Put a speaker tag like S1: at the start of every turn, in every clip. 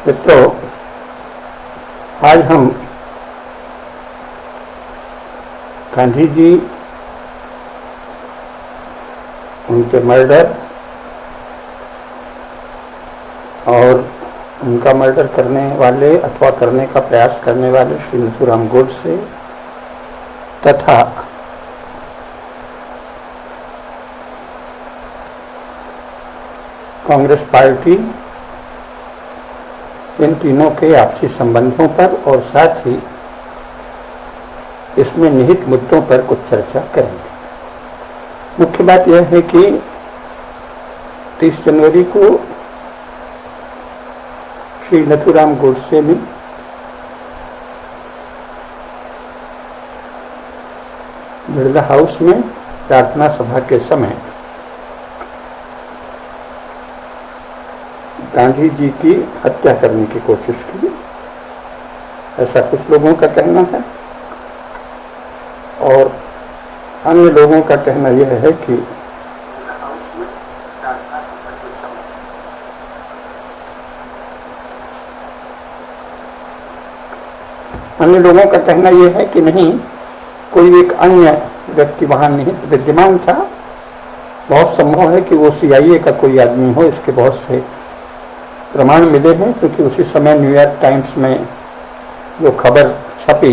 S1: मित्रों, आज हम गांधी जी, उनके मर्डर और उनका मर्डर करने वाले अथवा करने का प्रयास करने वाले श्री नथुराम गोडसे तथा कांग्रेस पार्टी, इन तीनों के आपसी संबंधों पर और साथ ही इसमें निहित मुद्दों पर कुछ चर्चा करेंगे। मुख्य बात यह है कि 30 जनवरी को श्री नथुराम गोडसे ने बिरला हाउस में प्रार्थना सभा के समय गांधी जी की हत्या करने की कोशिश की, ऐसा कुछ लोगों का कहना है। और अन्य लोगों का कहना यह है कि नहीं, कोई एक अन्य व्यक्ति वहां निहित विद्यमान था। बहुत संभव है कि वो CIA का कोई आदमी हो। इसके बहुत से प्रमाण मिले हैं, क्योंकि उसी समय न्यूयॉर्क टाइम्स में जो खबर छपी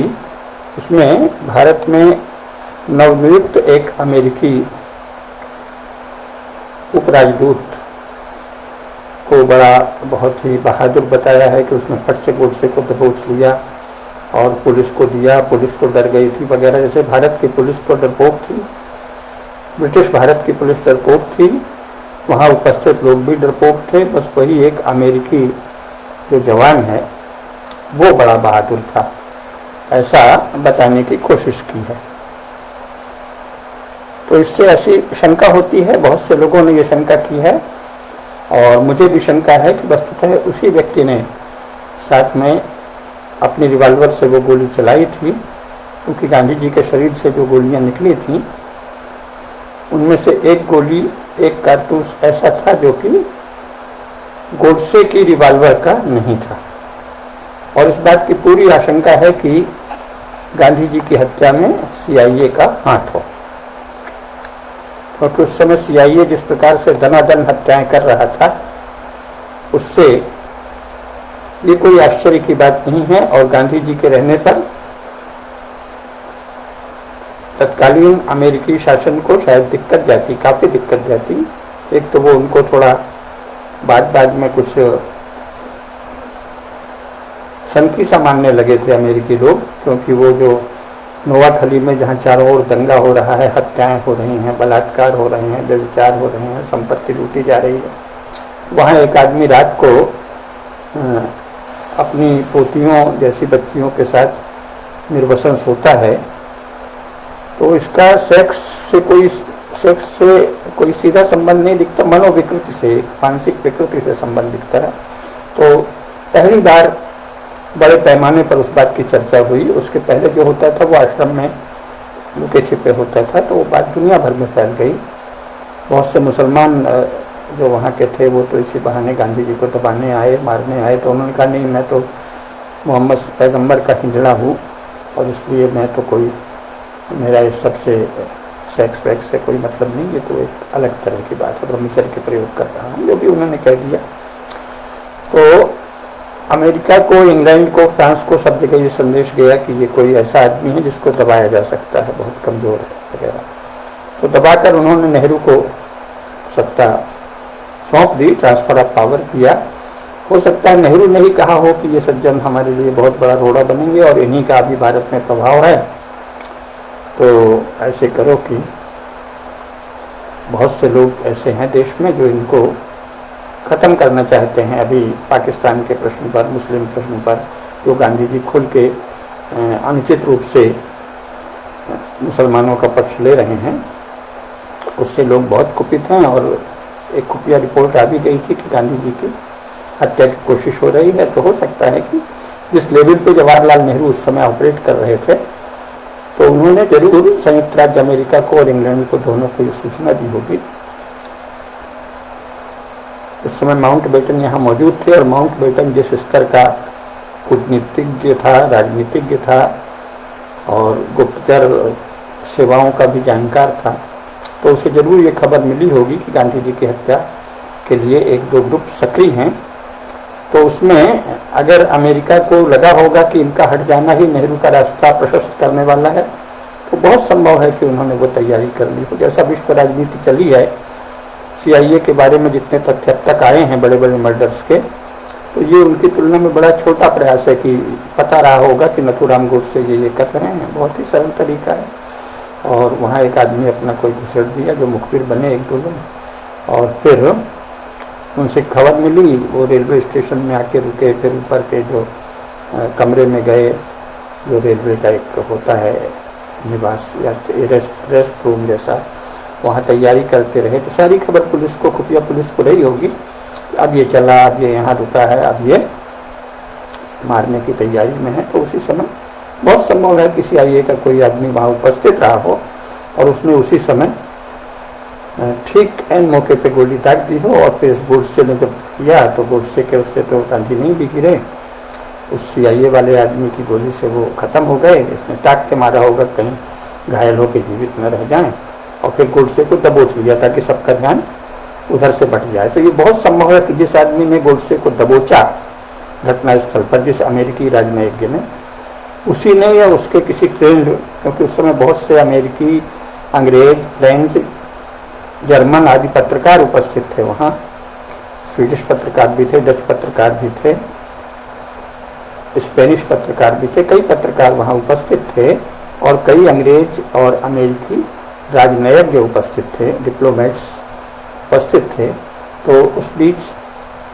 S1: उसमें भारत में नवनियुक्त एक अमेरिकी उपराजदूत को बहुत ही बहादुर बताया है कि उसने फट से गोडसे को दबोच लिया और पुलिस को दिया। पुलिस तो डर गई थी वगैरह। जैसे भारत की पुलिस तो डरपोक थी, ब्रिटिश भारत की पुलिस डरपोक थी, वहाँ उपस्थित लोग भी डरपोक थे। बस वही एक अमेरिकी जो जवान है वो बड़ा बहादुर था, ऐसा बताने की कोशिश की है। तो इससे ऐसी शंका होती है, बहुत से लोगों ने ये शंका की है और मुझे भी शंका है कि वस्तुतः उसी व्यक्ति ने साथ में अपनी रिवॉल्वर से वो गोली चलाई थी, क्योंकि गांधी जी के शरीर से जो गोलियां निकली थी उनमें से एक कारतूस ऐसा था जो कि गोडसे की रिवॉल्वर का नहीं था। और इस बात की पूरी आशंका है कि गांधी जी की हत्या में CIA का हाथ हो, क्योंकि उस समय CIA जिस प्रकार से दनादन हत्याएं कर रहा था, उससे ये कोई आश्चर्य की बात नहीं है। और गांधी जी के रहने पर तत्कालीन अमेरिकी शासन को शायद काफी दिक्कत जाती। एक तो वो उनको थोड़ा बाद में कुछ सनकी सा मानने लगे थे अमेरिकी लोग, क्योंकि वो जो नोवाखली में जहाँ चारों ओर दंगा हो रहा है, हत्याएं हो रही हैं, बलात्कार हो रहे हैं, व्यभिचार हो रहे हैं, संपत्ति लूटी जा रही है, वहाँ एक आदमी रात को अपनी पोतियों जैसी बच्चियों के साथ निर्वसन सोता है, तो इसका सेक्स से कोई सीधा संबंध नहीं दिखता, मनोविकृति से, मानसिक विकृति से संबंध दिखता है। तो पहली बार बड़े पैमाने पर उस बात की चर्चा हुई। उसके पहले जो होता था वो आश्रम में लुके छिपे होता था, तो वो बात दुनिया भर में फैल गई। बहुत से मुसलमान जो वहाँ के थे वो तो इसी बहाने गांधी जी को दबाने आए, मारने आए। तो उन्होंने कहा नहीं, मैं तो मोहम्मद पैगंबर का हिजड़ा हूँ और इसलिए मैं तो मेरा इस सबसे सेक्स वैक्स से कोई मतलब नहीं, ये तो एक अलग तरह की बात है, ब्रह्मचर्य के प्रयोग कर रहा हूँ, जो भी उन्होंने कह दिया। तो अमेरिका को, इंग्लैंड को, फ्रांस को, सब जगह ये संदेश गया कि ये कोई ऐसा आदमी है जिसको दबाया जा सकता है, बहुत कमजोर है वगैरह। तो दबाकर उन्होंने नेहरू को सत्ता सौंप दी, ट्रांसफर ऑफ पावर किया। हो सकता है नेहरू ने ही कहा हो कि ये सज्जन हमारे लिए बहुत बड़ा रोड़ा बनेंगे और इन्हीं का अभी भारत में प्रभाव है, तो ऐसे करो कि बहुत से लोग ऐसे हैं देश में जो इनको ख़त्म करना चाहते हैं। अभी पाकिस्तान के प्रश्न पर, मुस्लिम प्रश्न पर जो गांधी जी खुल के अनुचित रूप से मुसलमानों का पक्ष ले रहे हैं, उससे लोग बहुत कुपित हैं। और एक खुफिया रिपोर्ट आ भी गई थी कि गांधी जी की हत्या की कोशिश हो रही है। तो हो सकता है कि जिस लेवल पे जवाहरलाल नेहरू उस समय ऑपरेट कर रहे थे, तो उन्होंने जरूर संयुक्त राज्य अमेरिका को और इंग्लैंड को, दोनों को ये सूचना दी होगी। उस समय माउंटबेटन यहाँ मौजूद थे और माउंटबेटन जिस स्तर का कूटनीतिज्ञ था, राजनीतिज्ञ था और गुप्तचर सेवाओं का भी जानकार था, तो उसे जरूर ये खबर मिली होगी कि गांधी जी की हत्या के लिए एक दो ग्रुप सक्रिय हैं। तो उसमें अगर अमेरिका को लगा होगा कि इनका हट जाना ही नेहरू का रास्ता प्रशस्त करने वाला है, तो बहुत संभव है कि उन्होंने वो तैयारी कर ली हो। जैसा विश्व राजनीति चली है, CIA के बारे में जितने तथ्य अब तक आए हैं बड़े बड़े मर्डर्स के, तो ये उनकी तुलना में बड़ा छोटा प्रयास है कि पता रहा होगा कि नथुराम गोडसे ये कर रहे हैं। बहुत ही सरल तरीका है। और वहाँ एक आदमी अपना कोई घुसेड़ दिया जो मुखबिर बने एक दो लोग, और फिर उनसे खबर मिली, वो रेलवे स्टेशन में आके रुके, फिर ऊपर के जो कमरे में गए, जो रेलवे का एक होता है निवास या रेस्ट रूम जैसा, वहाँ तैयारी करते रहे। तो सारी खबर पुलिस को, खुफिया पुलिस को रही होगी, अब ये चला, अब ये यहाँ रुका है, अब ये मारने की तैयारी में है। तो उसी समय बहुत संभव है कि CIA का कोई आदमी वहाँ उपस्थित रहा हो और उसने उसी समय ठीक एन मौके पे गोली दाग दी हो। और फिर गोडसे ने जब किया तो गोडसे के उससे तो गांधी नहीं भी गिरे, उस CIA वाले आदमी की गोली से वो खत्म हो गए। इसने टाक के मारा होगा कहीं घायल होकर जीवित न रह जाएं, और फिर गोडसे को दबोच लिया ताकि सबका ध्यान उधर से बट जाए। तो ये बहुत संभव है कि जिस आदमी ने गोडसे को दबोचा घटनास्थल पर, जिस अमेरिकी राजनयिज्ञ ने, उसी ने या उसके किसी ट्रेंड, क्योंकि उस समय बहुत से अमेरिकी, अंग्रेज, फ्रेंच, जर्मन आदि पत्रकार उपस्थित थे वहाँ, स्वीडिश पत्रकार भी थे, डच पत्रकार भी थे, स्पेनिश पत्रकार भी थे, कई पत्रकार वहाँ उपस्थित थे और कई अंग्रेज और अमेरिकी राजनयिज्ञ उपस्थित थे, डिप्लोमेट्स उपस्थित थे। तो उस बीच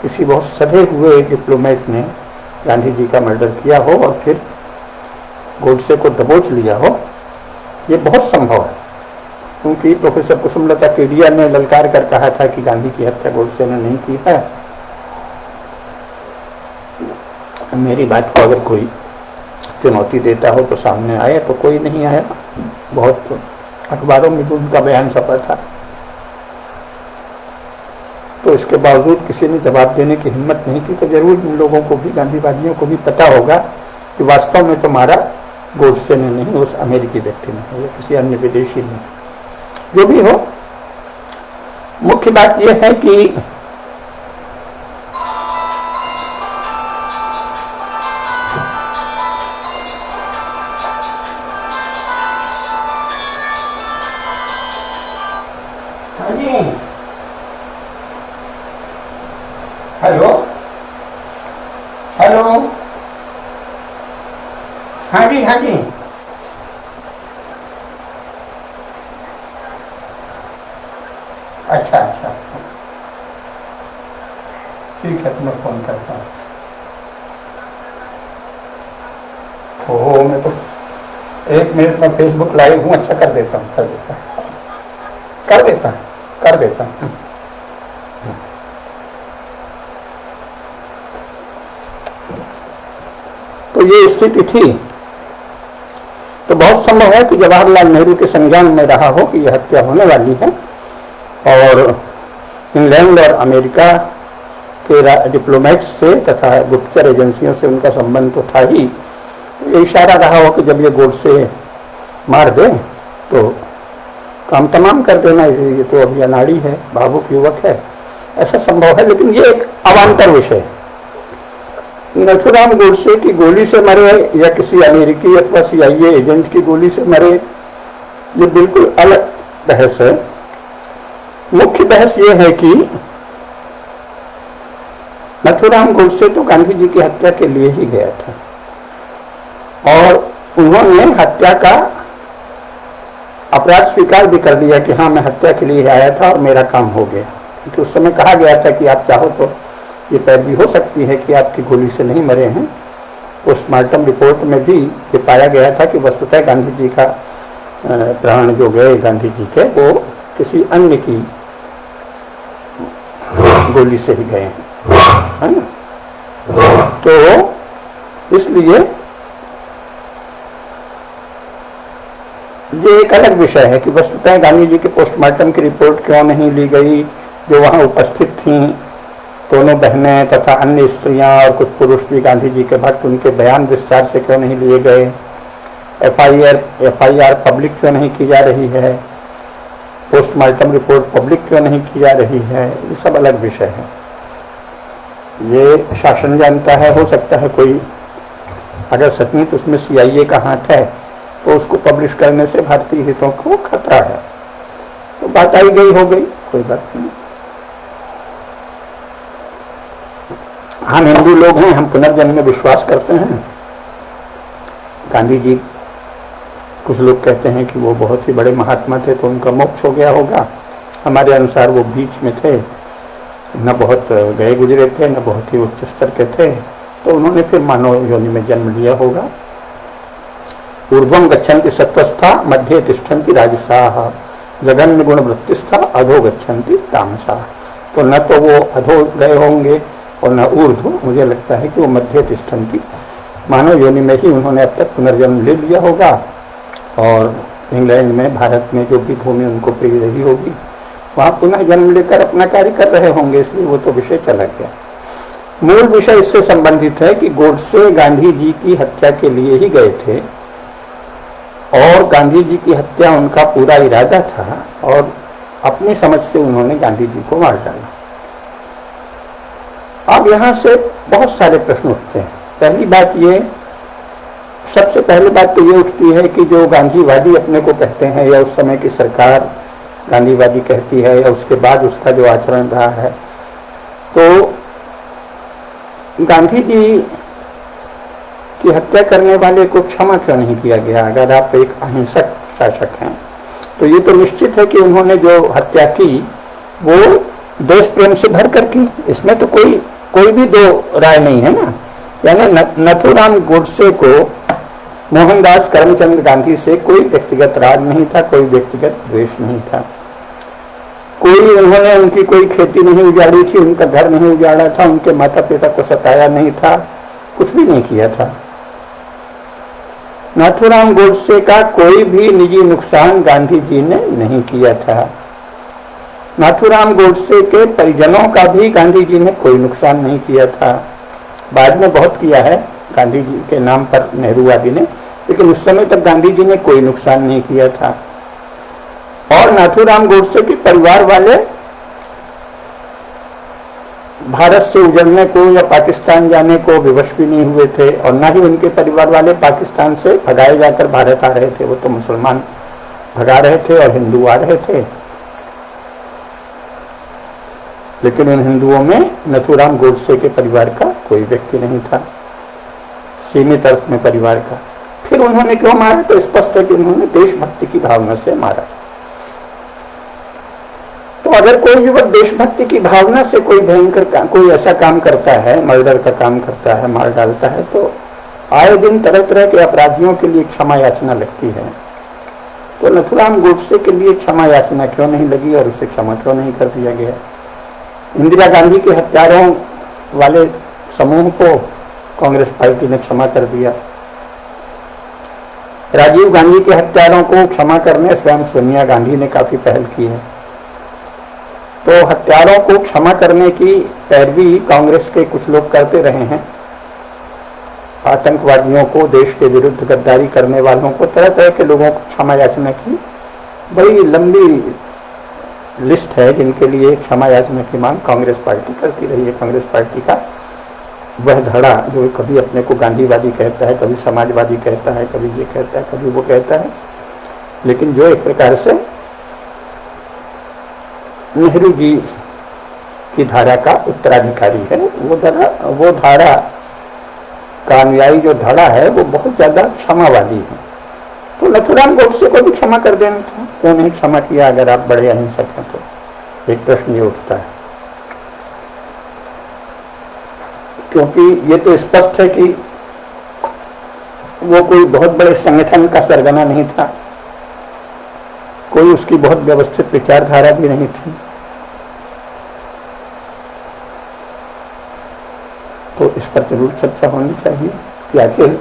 S1: किसी बहुत सधे हुए डिप्लोमेट ने गांधी जी का मर्डर किया हो और फिर गोडसे को दबोच लिया हो, ये बहुत संभव है। क्योंकि प्रोफेसर कुसुमलता केडिया ने ललकार कर कहा था कि गांधी की हत्या गोडसे ने नहीं की है। मेरी बात को अगर कोई चुनौती देता हो तो सामने आए, तो कोई नहीं आया। बहुत अखबारों में भी उनका बयान छपा था, तो इसके बावजूद किसी ने जवाब देने की हिम्मत नहीं की। तो जरूर इन लोगों को भी, गांधीवादियों को भी पता होगा कि वास्तव में तो मारा गोडसे ने नहीं, उस अमेरिकी व्यक्ति ने या किसी अन्य विदेशी ने। जो भी हो, मुख्य बात यह है कि हेलो हेलो, हाँ जी हाँ जी, अच्छा अच्छा, ठीक है, तुम्हें फोन करता हूँ। ओहो, मैं तो 1 मिनट में फेसबुक लाइव हूँ। अच्छा, कर देता हूँ, कर देता हूँ। तो ये स्थिति थी। तो बहुत संभव है कि जवाहरलाल नेहरू के संज्ञान में रहा हो कि यह हत्या होने वाली है, और इंग्लैंड और अमेरिका के डिप्लोमेट्स से तथा गुप्तचर एजेंसियों से उनका संबंध तो था ही। ये इशारा रहा हो कि जब ये गोडसे मार दे तो काम तमाम कर देना, ये तो अभी अनाड़ी है, भावुक युवक है, ऐसा संभव है। लेकिन ये एक अवान्तर विषय है। नथुराम गोडसे की गोली से मरे या किसी अमेरिकी अथवा CIA एजेंट की गोली से मरे, ये बिल्कुल अलग बहस है। मुख्य बहस ये है कि नथुराम गोडसे तो गांधी जी की हत्या के लिए ही गया था, और उन्होंने हत्या का अपराध स्वीकार भी कर दिया कि हाँ, मैं हत्या के लिए आया था और मेरा काम हो गया। क्योंकि उस समय कहा गया था कि आप चाहो तो ये पैरवी हो सकती है कि आपकी गोली से नहीं मरे हैं। पोस्टमार्टम रिपोर्ट में भी ये पाया गया था कि वस्तुतः गांधी जी का प्राण जो गए गांधी जी के, वो किसी अन्य की गोली से ही गए हैं, है ना। तो इसलिए ये एक अलग विषय है कि वस्तुतः गांधी जी के पोस्टमार्टम की रिपोर्ट क्यों नहीं ली गई, जो वहाँ उपस्थित थी दोनों बहनें तथा अन्य स्त्रियां और कुछ पुरुष भी गांधी जी के भक्त, उनके बयान विस्तार से क्यों नहीं लिए गए? एफआईआर पब्लिक क्यों नहीं की जा रही है? पोस्टमार्टम रिपोर्ट पब्लिक क्यों नहीं की जा रही है? ये सब अलग विषय है। ये शासन जानता है। हो सकता है कोई अगर सचमुच उसमें सीआईए का हाथ है तो उसको पब्लिश करने से भारतीय हितों को खतरा है। तो बात आई गई हो गई, कोई बात नहीं। हम हिंदू लोग हैं, हम पुनर्जन्म में विश्वास करते हैं। गांधी जी, कुछ लोग कहते हैं कि वो बहुत ही बड़े महात्मा थे तो उनका मोक्ष हो गया होगा। हमारे अनुसार वो बीच में थे, न बहुत गए गुजरे थे, न बहुत ही उच्च स्तर के थे, तो उन्होंने फिर मानव योनि में जन्म लिया होगा। ऊर्ध्वं गच्छन्ति सत्वस्था मध्ये तिष्ठन्ति राजसाः जघन्य गुण वृत्तिस्था अधो गच्छन्ति तामसाः। तो न तो वो अधो गए होंगे और न ऊर्ध्व, मुझे लगता है कि वो मध्य तिष्ठन्ति, मानव योनि में ही उन्होंने अब तक पुनर्जन्म ले लिया होगा और इंग्लैंड में, भारत में जो भी भूमि उनको प्रिय रही होगी वहाँ पुनः जन्म लेकर अपना कार्य कर रहे होंगे, इसलिए वो तो विषय चला गया। मूल विषय इससे संबंधित है कि गोडसे गांधी जी की हत्या के लिए ही गए थे और गांधी जी की हत्या उनका पूरा इरादा था और अपनी समझ से उन्होंने गांधी जी को मार डाला। अब यहाँ से बहुत सारे प्रश्न उठते हैं। पहली बात ये, सबसे पहली बात तो ये उठती है कि जो गांधीवादी अपने को कहते हैं या उस समय की सरकार गांधीवादी कहती है या उसके बाद उसका जो आचरण रहा है, तो गांधी जी की हत्या करने वाले को क्षमा क्यों नहीं किया गया? अगर आप एक अहिंसक शासक हैं तो ये तो निश्चित है कि उन्होंने जो हत्या की वो देश प्रेम से भर कर की, इसमें तो कोई भी दो राय नहीं है ना। यानी नथुराम गोडसे को मोहनदास करमचंद गांधी से कोई व्यक्तिगत राग नहीं था, कोई व्यक्तिगत द्वेष नहीं था, उन्होंने उनकी कोई खेती नहीं उजाड़ी थी, उनका घर नहीं उजाड़ा था, उनके माता पिता को सताया नहीं था, कुछ भी नहीं किया था। नाथुराम गोडसे का कोई भी निजी नुकसान गांधी जी ने नहीं किया था। नाथुराम गोडसे के परिजनों का भी गांधी जी ने कोई नुकसान नहीं किया था। बाद में बहुत किया है गांधी जी के नाम पर नेहरूवादी ने, लेकिन उस समय तक गांधी जी ने कोई नुकसान नहीं किया था। और नाथुराम गोडसे के परिवार वाले भारत से उजड़ने को या पाकिस्तान जाने को विवश भी नहीं हुए थे और न ही उनके परिवार वाले पाकिस्तान से भगाए जाकर भारत आ रहे थे। वो तो मुसलमान भगा रहे थे और हिंदू आ रहे थे, लेकिन उन हिंदुओं में नथुराम गोडसे के परिवार का कोई व्यक्ति नहीं था, सीमित अर्थ में परिवार का। फिर उन्होंने क्यों मारा? तो स्पष्ट है कि उन्होंने देशभक्ति की भावना से मारा। तो अगर कोई युवक देशभक्ति की भावना से कोई भयंकर कोई ऐसा काम करता है, मर्डर का काम करता है, मार डालता है, तो आए दिन तरह तरह के अपराधियों के लिए क्षमा याचना लगती है। तो नथुराम गोडसे के लिए क्षमा याचना क्यों नहीं लगी और उसे क्षमा क्यों नहीं कर दिया गया? इंदिरा गांधी के हत्यारों वाले समूह को कांग्रेस पार्टी ने क्षमा कर दिया। राजीव गांधी के हत्यारों को क्षमा करने स्वयं सोनिया गांधी ने काफी पहल की है। तो हत्यारों को क्षमा करने की पैरवी कांग्रेस के कुछ लोग करते रहे हैं। आतंकवादियों को, देश के विरुद्ध गद्दारी करने वालों को, तरह तरह के लोगों को क्षमा याचना की बड़ी लंबी लिस्ट है जिनके लिए क्षमा याचना की मांग कांग्रेस पार्टी करती रही है। कांग्रेस पार्टी का वह धड़ा जो कभी अपने को गांधीवादी कहता है, कभी समाजवादी कहता है, कभी ये कहता है, कभी वो कहता है, लेकिन जो एक प्रकार से नेहरू जी की धारा का उत्तराधिकारी है, वो धारा का अनुयायी जो धड़ा है वो बहुत ज्यादा क्षमावादी है। तो नथुराम गोडसे को भी क्षमा कर देना था, क्यों नहीं क्षमा किया? अगर आप बड़े अहिंसक हैं तो एक प्रश्न ये उठता है, क्योंकि ये तो स्पष्ट है कि वो कोई बहुत बड़े संगठन का सरगना नहीं था, कोई उसकी बहुत व्यवस्थित विचारधारा भी नहीं थी। तो इस पर जरूर चर्चा होनी चाहिए कि आखिर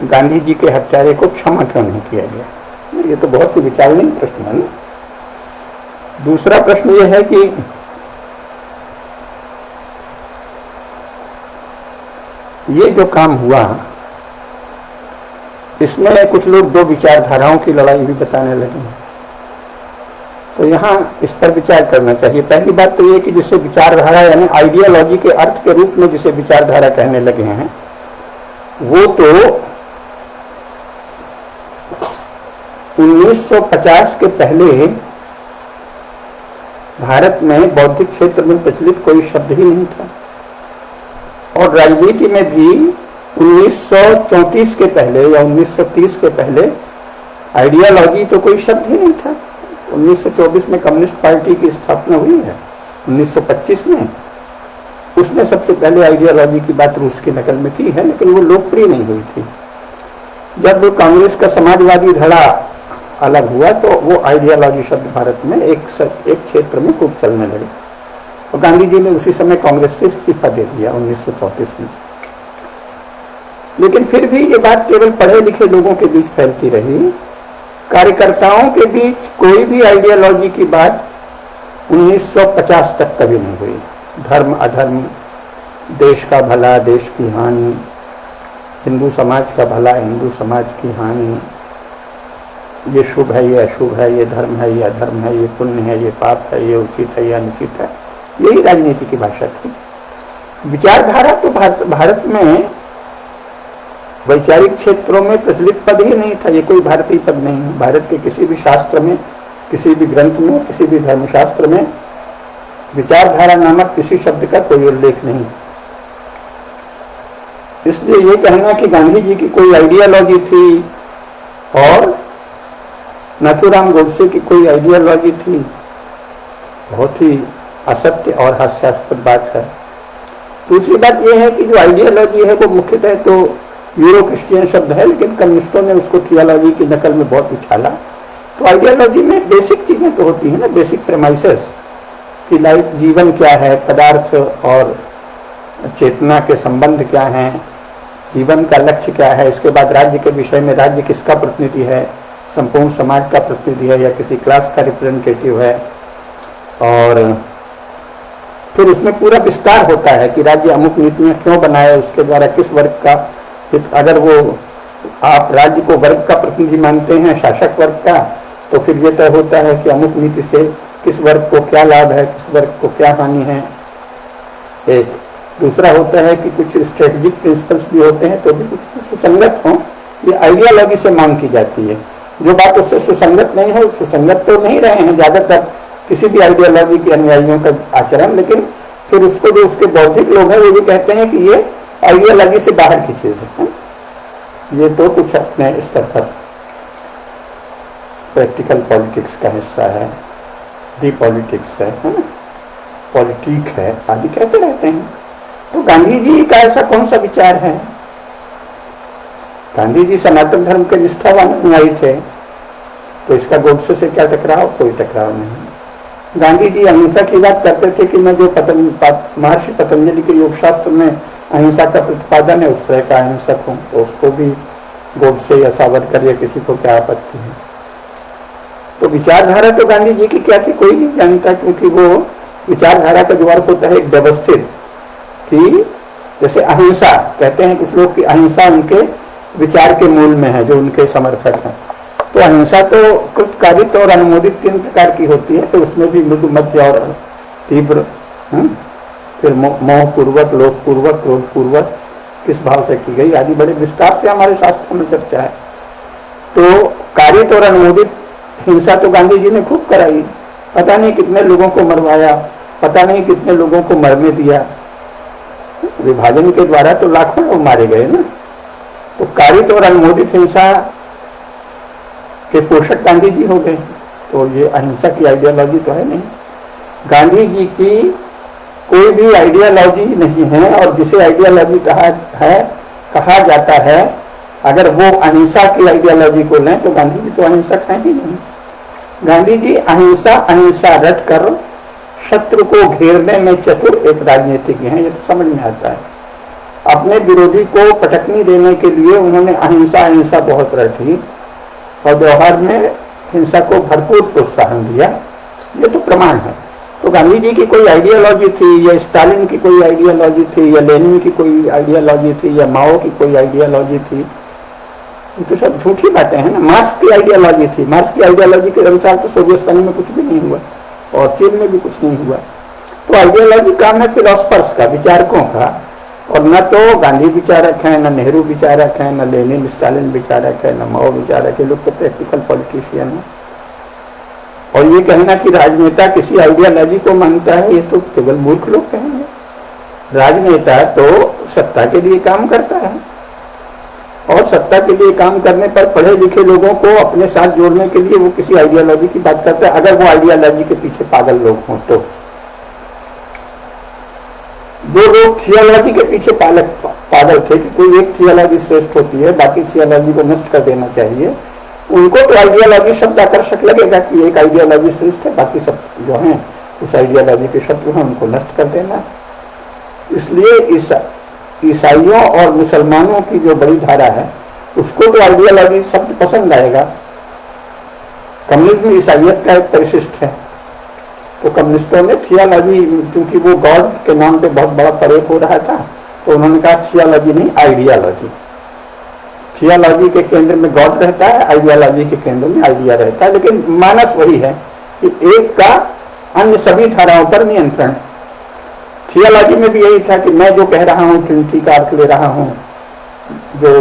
S1: गांधी जी के हत्यारे को क्षमा क्यों नहीं किया गया। ये तो बहुत ही विचारणीय प्रश्न है ना। दूसरा प्रश्न ये है कि ये जो काम हुआ, इसमें कुछ लोग दो विचारधाराओं की लड़ाई भी बताने लगे हैं। तो यहाँ इस पर विचार करना चाहिए। पहली बात तो ये कि जिसे विचारधारा यानी आइडियोलॉजी के अर्थ के रूप में जिसे विचारधारा कहने लगे हैं, वो तो 1950 के पहले भारत में बौद्धिक क्षेत्र में प्रचलित कोई शब्द ही नहीं था, और राजनीति में भी 1934 के पहले या 1930 के पहले आइडियोलॉजी तो कोई शब्द ही नहीं था। 1924 में कम्युनिस्ट पार्टी की स्थापना हुई है, 1925 में उसने सबसे पहले आइडियोलॉजी की बात रूस की नकल में की है, लेकिन वो लोकप्रिय नहीं हुई थी। जब कांग्रेस का समाजवादी धड़ा अलग हुआ तो वो आइडियोलॉजी शब्द भारत में एक क्षेत्र में खूब चलने लगे, और गांधी जी ने उसी समय कांग्रेस से इस्तीफा दे दिया 1934 में। लेकिन फिर भी ये बात केवल पढ़े लिखे लोगों के बीच फैलती रही, कार्यकर्ताओं के बीच कोई भी आइडियोलॉजी की बात 1950 तक कभी नहीं हुई। धर्म अधर्म, देश का भला देश की हानि, हिंदू समाज का भला हिंदू समाज की हानि, ये शुभ है ये अशुभ है, ये धर्म है ये अधर्म है, ये पुण्य है ये पाप है, ये उचित है ये अनुचित है, यही राजनीति की भाषा थी। विचारधारा तो भारत में वैचारिक क्षेत्रों में प्रचलित पद ही नहीं था, ये कोई भारतीय पद नहीं है। भारत के किसी भी शास्त्र में, किसी भी ग्रंथ में, किसी भी धर्मशास्त्र में विचारधारा नामक किसी शब्द का कोई उल्लेख नहीं। इसलिए ये कहना कि गांधी जी की कोई आइडियोलॉजी थी और नाथूराम गोडसे की कोई आइडियोलॉजी थी, बहुत ही असत्य और हास्यास्पद बात है। दूसरी बात यह है कि जो आइडियोलॉजी है वो मुख्यतः तो यूरो क्रिश्चियन शब्द है, लेकिन कम्युनिस्टों ने उसको थियोलॉजी की नकल में बहुत उछाला। तो आइडियोलॉजी में बेसिक चीजें तो होती हैं ना, बेसिक प्रेमाइसेस कि लाइफ जीवन क्या है, पदार्थ और चेतना के संबंध क्या हैं, जीवन का लक्ष्य क्या है, इसके बाद राज्य के विषय में राज्य किसका प्रतिनिधि है, संपूर्ण समाज का प्रतिनिधि है या किसी क्लास का रिप्रेजेंटेटिव है, और फिर उसमें पूरा विस्तार होता है कि राज्य अमुक नीतियां क्यों बनाए, उसके द्वारा किस वर्ग का, अगर वो आप राज्य को वर्ग का प्रतिनिधि मानते हैं, शासक वर्ग का, तो फिर ये तय होता है कि अमुक नीति से किस वर्ग को क्या लाभ है, किस वर्ग को क्या हानि है। एक दूसरा होता है कि कुछ स्ट्रेटेजिक प्रिंसिपल्स भी होते हैं, तो भी कुछ सुसंगत हो, ये आइडियोलॉजी से मांग की जाती है। जो बात उससे सुसंगत नहीं हो, सुसंगत तो नहीं रहे हैं ज्यादातर किसी भी आइडियोलॉजी के अनुयायियों का आचरण, लेकिन फिर उसको जो उसके बौद्धिक लोग हैं वो भी कहते हैं कि ये आइडियोलॉजी से बाहर की चीज है। ये तो कुछ अपने स्तर पर प्रैक्टिकल पॉलिटिक्स का हिस्सा है, डी पॉलिटिक्स है ना, पॉलिटिक है आदि कहते रहते हैं। तो गांधी जी का ऐसा कौन सा विचार है? गांधी जी सनातन धर्म के निष्ठावान अनुयायी थे, तो इसका गोडसे से क्या टकराव? कोई टकराव नहीं। गांधी जी अहिंसा की बात करते थे कि मैं जो महर्षि पतंजलि के योग शास्त्र में अहिंसा का प्रतिपादन है उस तरह का अहिंसक हूँ, तो उसको भी गोडसे या सावरकर या किसी को क्या आपत्ति है? तो विचारधारा तो गांधी जी की क्या थी कोई नहीं जानता, क्योंकि वो विचारधारा का जो अर्थ होता है एक व्यवस्थित, कि जैसे अहिंसा कहते हैं कुछ लोग कि अहिंसा उनके विचार के मूल में है, जो उनके समर्थक हैं। तो अहिंसा तो कृतकारित और अनुमोदित तीन प्रकार की होती है, तो उसमें भी मृदु, मध्य और तीव्र, फिर मोह पूर्वक, लोभ पूर्वक, क्रोध पूर्वक किस भाव से की गई आदि बड़े विस्तार से हमारे शास्त्रों में चर्चा है। तो कारित और अनुमोदित हिंसा तो गांधी जी ने खूब कराई, पता नहीं कितने लोगों को मरवाया, पता नहीं कितने लोगों को मरने दिया, विभाजन के द्वारा तो लाखों लोग मारे गए ना। तो कारित और अनुमोदित हिंसा के पोषक गांधी जी हो गए, तो ये अहिंसा की आइडियोलॉजी तो है नहीं। गांधी जी की कोई भी आइडियोलॉजी नहीं है, और जिसे आइडियोलॉजी कहा जाता है, अगर वो अहिंसा की आइडियोलॉजी को लें तो गांधी जी तो अहिंसक हैं ही नहीं। गांधी जी अहिंसा रट कर शत्रु को घेरने में चतुर एक राजनीतिज्ञ हैं, ये तो समझ में आता है। अपने विरोधी को पटकनी देने के लिए उन्होंने अहिंसा बहुत रटी और व्यवहार में हिंसा को भरपूर प्रोत्साहन दिया, ये तो प्रमाण है। तो गांधी जी की कोई आइडियोलॉजी थी, या स्टालिन की कोई आइडियोलॉजी थी, या लेनिन की कोई आइडियोलॉजी थी, या माओ की कोई आइडियोलॉजी थी, ये तो सब झूठी बातें हैं ना। मार्क्स की आइडियोलॉजी थी, मार्क्स की आइडियोलॉजी के अनुसार तो सोवियत संघ में कुछ भी नहीं हुआ और चीन में भी कुछ नहीं हुआ। तो आइडियोलॉजी काम है फिलोसफर्स का, विचारकों का, और न तो गांधी विचारक हैं, न नेहरू विचारक हैं, न लेनिन स्टालिन विचारक है, न माओ विचारक है। लोग तो प्रैक्टिकल पॉलिटिशियन है। और ये कहना कि राजनेता किसी आइडियोलॉजी को मानता है, ये तो केवल मूर्ख लोग कहेंगे। राजनेता तो सत्ता के लिए काम करता है, और सत्ता के लिए काम करने पर पढ़े लिखे लोगों को अपने साथ जोड़ने के लिए वो किसी आइडियोलॉजी की बात करता है, अगर वो आइडियोलॉजी के पीछे पागल लोग हों तो। जो लोग थियोलॉजी के पीछे पागल थे कि कोई एक थियोलॉजी श्रेष्ठ होती है, बाकी थियोलॉजी को नष्ट कर देना चाहिए, उनको तो आइडियोलॉजी शब्द आकर्षक लगेगा कि एक आइडियोलॉजी श्रेष्ठ है, बाकी सब जो हैं उस आइडियोलॉजी के शत्रु हैं, उनको नष्ट कर देना। इसलिए ईसाइयों और मुसलमानों की जो बड़ी धारा है उसको तो आइडियोलॉजी शब्द पसंद आएगा। कम्युनिज्म ईसाइयत का एक परिशिष्ट है, तो कम्युनिस्टों ने थियोलॉजी, चूंकि वो गॉड के नाम पे बहुत बड़ा प्रयोग हो रहा था, तो उन्होंने कहा थियोलॉजी नहीं आइडियोलॉजी। थियोलॉजी के केंद्र में गॉड रहता है, आइडियोलॉजी के केंद्र में आइडिया रहता है, लेकिन मानस वही है कि एक का अन्य सभी धाराओं पर नियंत्रण है। थियोलॉजी में भी यही था कि मैं जो कह रहा हूँ ट्रिनिटी का अर्थ ले रहा हूँ, जो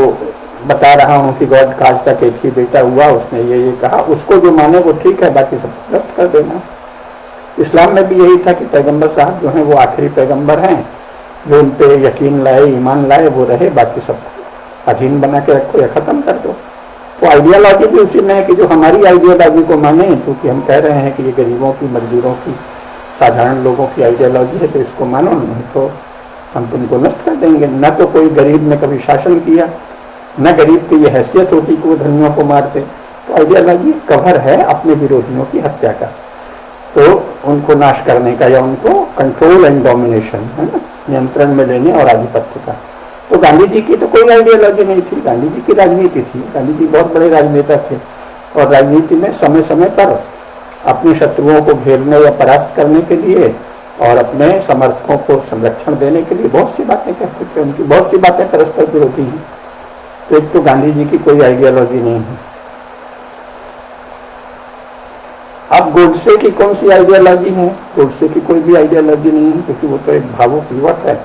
S1: बता रहा हूँ कि गॉड का आज तक एक ही बेटा हुआ, उसने ये कहा, उसको जो माने वो ठीक है, बाकी सब नष्ट कर देना। इस्लाम में भी यही था कि पैगंबर साहब जो हैं वो आखिरी पैगंबर हैं, जो उन पे यकीन लाए, ईमान लाए वो रहे, बाकी सब अधीन बना के रखो या खत्म कर दो। तो आइडियोलॉजी भी उसी में है कि जो हमारी आइडियोलॉजी को माने, चूंकि हम कह रहे हैं कि ये गरीबों की, मजदूरों की, साधारण लोगों की आइडियोलॉजी है, तो इसको मानो, नहीं तो हम तुमको नष्ट कर देंगे। न तो कोई गरीब ने कभी शासन किया, न गरीब की ये हैसियत होती कि वो धनियों को मारते। तो आइडियोलॉजी कवर है अपने विरोधियों की हत्या का, तो उनको नाश करने का, या उनको कंट्रोल एंड डोमिनेशन, है ना, नियंत्रण में लेने और आधिपत्य का। तो गांधी जी की तो कोई आइडियोलॉजी नहीं थी, गांधी जी की राजनीति थी। गांधी जी बहुत बड़े राजनेता थे, और राजनीति में समय समय पर अपने शत्रुओं को घेरने या परास्त करने के लिए और अपने समर्थकों को संरक्षण देने के लिए बहुत सी बातें कहते थे। उनकी बहुत सी बातें परस्पर विरोधी हैं। तो एक तो गांधी जी की कोई आइडियोलॉजी नहीं है। अब गोडसे की कौन सी आइडियोलॉजी है? गोडसे की कोई भी आइडियोलॉजी नहीं है, क्योंकि वो तो एक भावुक युवक है।